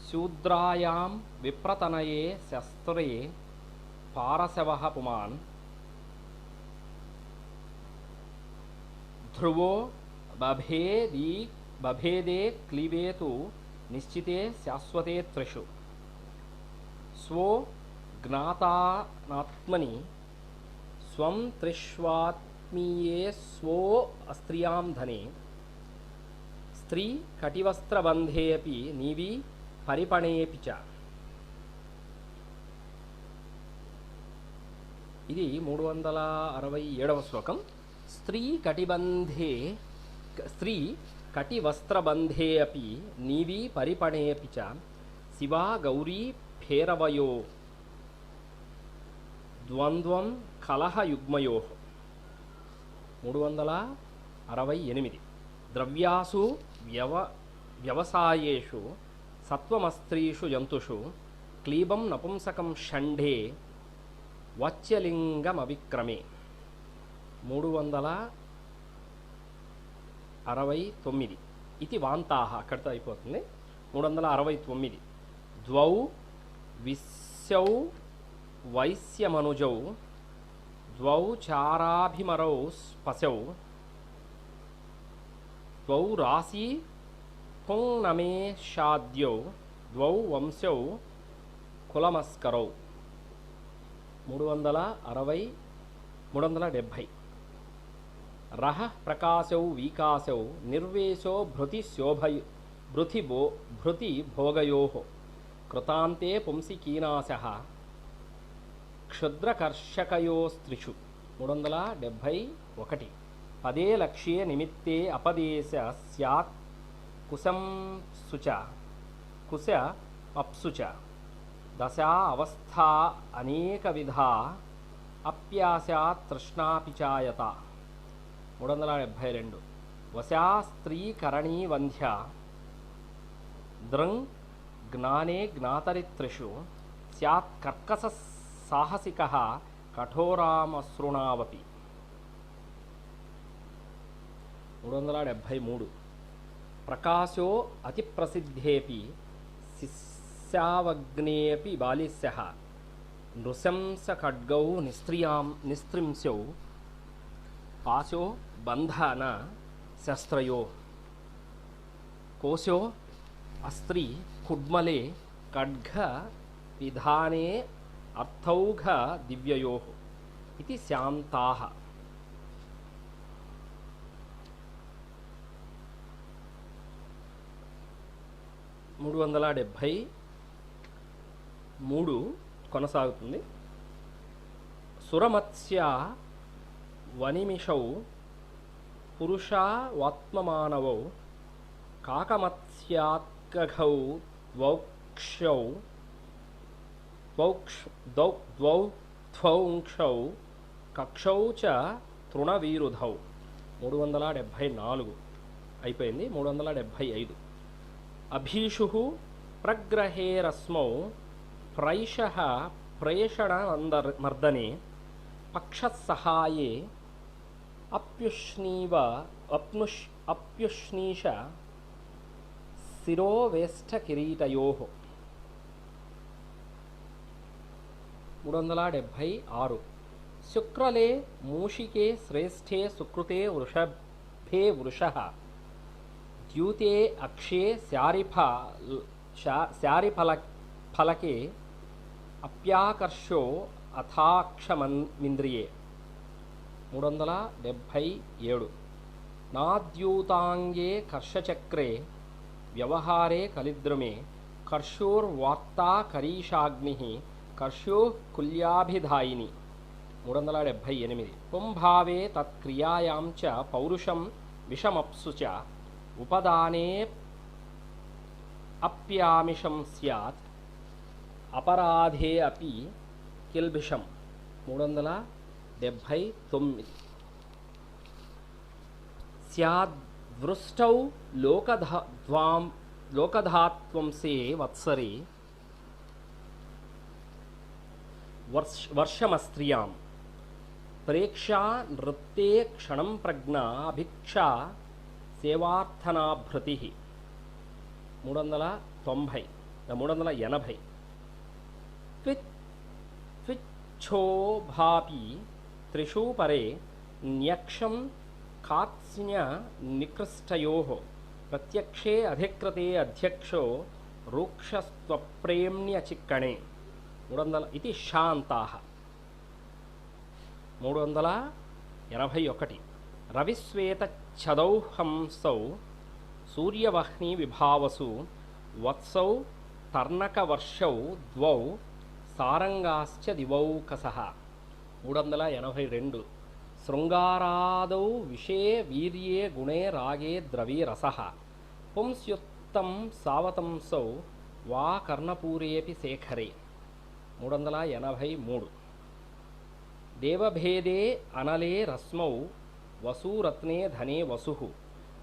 శూద్రాయాం విప్రతనయే శస్త్రే పారశవః పుమాన్ ధ్రువో బభేదే క్లీవేతు నిశ్చితే శాశ్వతే త్రిషు. స్వో జ్ఞాతానాత్మని స్వం త్రిష్వాత్మీయే స్వో అస్త్రియాం ధనే స్త్రీ కటివస్త్రబంధేపి నీవి పరిపణేపి చ. ఇది 367వ శ్లోకం. స్త్రీ కటివస్త్రబంధే అపి నీవి పరిపణేపి చ శివా గౌరీ భైరవయో ద్వంద్వం కలహయుగ్మయో. 368. ద్రవ్యాసు వ్యవసాయేషు సత్వమస్త్రీషు జంతుషు క్లీబం నపుంసకం షంఢే వాచ్యలింగమవిక్రమే. 369. ఇది వాంతాహ, అక్కడితో అయిపోతుంది. 369. ద్వౌ విశ్యౌ వైశ్యమనుజౌ ద్వౌ చారాభిమరౌ స్పశౌ ద్వౌ రాశి పుంనమేషాద్యౌ ద్వౌ వంశౌ కులమస్కరౌ. 370. రహ ప్రకాశౌ వికాశౌ నిర్వేశో భృతి భోగయో కృతాంతే పుంసి కీనాశః క్షుద్రకర్షకయోస్త్రిషు. 371. పదే లక్ష్యే నిమిత్తే అపదేశ స్యాత్ కుశ అప్సుచ దశా అవస్థా అనేక విధా అప్యాసాత్ తృష్ణాపిచాయత. 372. వశా స్త్రీ కరణీ వంధ్య దృంగ్ జ్ఞానే జ్ఞాతరిత్రిషు స్యాత్ కర్కశ సాహసికః కఠోరామసృణావపి. 373. ప్రకాశో అతిప్రసిద్ధేపి శిష్యావగ్నేపి బాలిస్యః నృశంసఖడ్గౌ నిస్త్రింశౌ పాశో బంధన శస్త్రయో కోశో అస్త్రీ కుడ్మలే ఖడ్గ విధానే అర్థౌఘ దివ్యయో. ఇది శాంతాః. 373 కొనసాగుతుంది. సురమత్స్య వనిమిషౌ పురుషావాత్మమానవౌ కాకమత్స్యాత్కఘౌ ద్వౌంక్షౌ కక్షౌ చ తృణవీరుధౌ. 374 అయిపోయింది. 375. అభీషుః ప్రగ్రహేరస్మౌ ప్రైషః ప్రేషణమర్దనే పక్షసహాయే అప్యుష్ణీష శిరోవేష్టకిరీటయోః. 376. శుక్రలే మూషికే శ్రేష్ఠే సుకృతే వృషభే వృషః ద్యూతే అక్షే శారిఫలకే అప్యాకర్షో అథాక్షమింద్రియే. 377. నాద్యూతాంగే కర్షచక్రే వ్యవహారే కలిద్రుమే కర్షోర్వార్తా కరీషాగ్నిః కర్షోః కుల్యాభిధాయిని. 378. పుంభావే తత్క్రియాయాం చ పౌరుషం విషమప్సు చ ఉపదానే అప్యామిషం స్యాత్ అపరాధే అపి కిల్బిషం. 379. స్యాద్వృష్టౌ లోకధాత్వంసే వత్సరే వర్షమస్త్రియాం ప్రేక్షా నృత్తే క్షణం ప్రజ్ఞ అభిక్షా సేవార్థనాభృతి 380 త్విచ్ఛోభాపి త్రిషు పరే న్యక్షం కార్త్స్న్య నికృష్టయోః ప్రత్యక్షే అధికృతే అధ్యక్షో రూక్షస్త్వప్రేమ్ణ్యచిక్కణే 300 ఇది శాంతాః. 381 రవిశ్వేతఛదౌహంసౌ సూర్యవహ్ని విభావసు వత్సౌ తర్ణకవర్షౌ ద్వౌ సారంగాశ్చ దివౌకసః. 382 శృంగారాదౌ విషే వీర్యే గుణే రాగే ద్రవీ రసః పుంస్యుత్తం సావతంసౌ వా కర్ణపూరేపి శేఖరే. 383 దేవభేదే అనలే రస్మౌ వసూరత్నే ధనే వసుః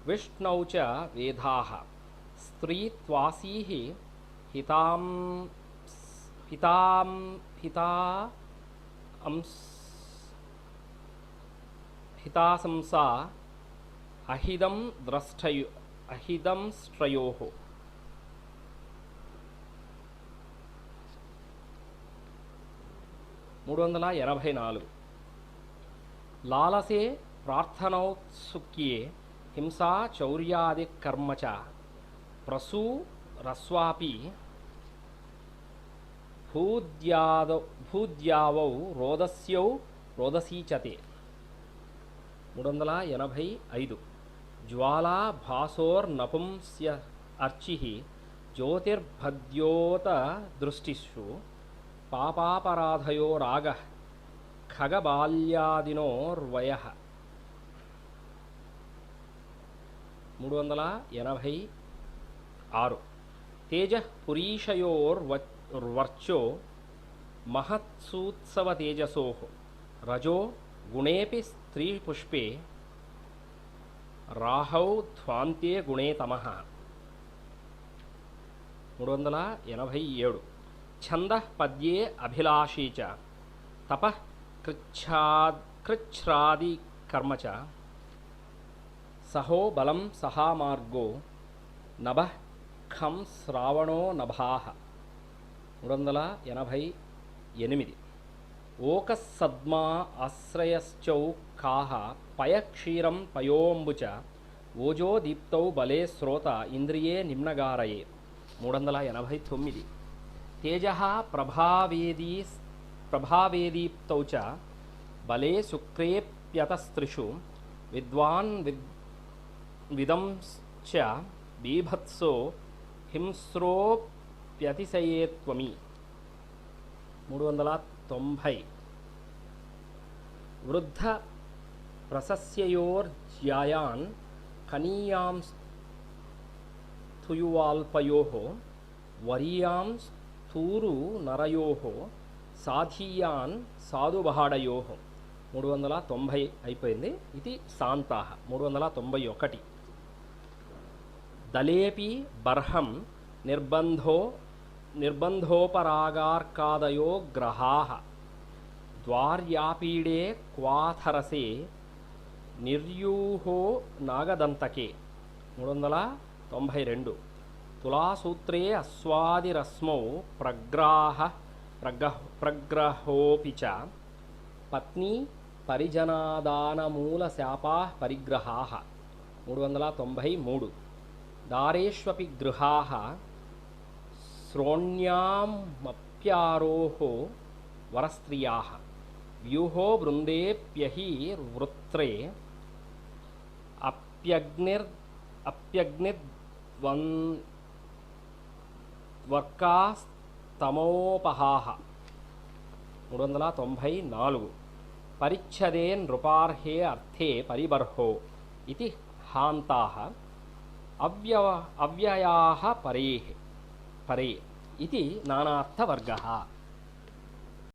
విష్ణౌ చ వేదాః స్త్రీత్వాసీః హితాశంసా అహిదం స్ట్రయోః. 384 లాలసే ప్రార్థనౌత్సుక్యే హింసా చౌర్యాది కర్మ చ ప్రసూరస్వాపి భూద్యావౌ రోదసీచతే. 385 జ్వాలా భాసోర్నపుంస్య అర్చిః జ్యోతిర్భద్యోత దృష్టిషు పాపాపరాధయో రాగః ఖగబాల్యాదినోర్వయః. 386 తేజః పురీషయోర్వర్చో మహత్సూత్సవతేజసోః రజో గుణేపి స్త్రీపుష్పే రాహౌ ధ్వాంతే గుణే తమః. 387 ఛందః పద్యే అభిలాషీ చ తపః కృచ్ఛ్రాది కర్మ చ సహో బలం సహా మార్గో నభః ఖం శ్రావణో నభాః. 388 ఓకస్సద్మా ఆశ్రయశ్చౌకాః పయక్షీరం పయోంబుచ ఓజో దీప్తౌ బలే శ్రోత ఇంద్రియే నిమ్నగారయే. 389 తేజః ప్రభావేదీప్తౌ చ బలే శుక్రేప్యతస్త్రిషు విద్వాన్ విదంశ్చ బీభత్సో హింస్రోప్యతిశయే త్వమి. 390 వృద్ధ ప్రశస్యయోర్జ్యాయాన్ కనీయాం స్థుయువాల్పయోః వరీయాం స్థూరు నరయోః సాధీయాన్ సాధుబహాడయోః. 390 అయిపోయింది. ఇది శాంతాః. 391 దలేపి బర్హం నిర్బంధోపరాగార్కాదయో గ్రహాః ద్వార్యాపీడే క్వాథరసే నిర్యూహో నాగదంతకే. 392 తులాసూత్రే అస్వాదిరస్మౌ ప్రగ్రహోపి చ పత్ని పరిజనాదానమూలశాపాః పరిగ్రహాః. 393 దారేష్వపి గృహాః శ్రోణ్యామప్యారోహో వరస్త్రియాః వ్యూహో బృందేప్యహి వృత్రే అప్యగ్నిర్వర్కాస్తమోపహాః. 394 పరిచ్ఛదే నృపార్హే అర్థే పరిబర్హో ఇది హాంతాః అవ్యయాః పరే ఇది నానార్థవర్గः.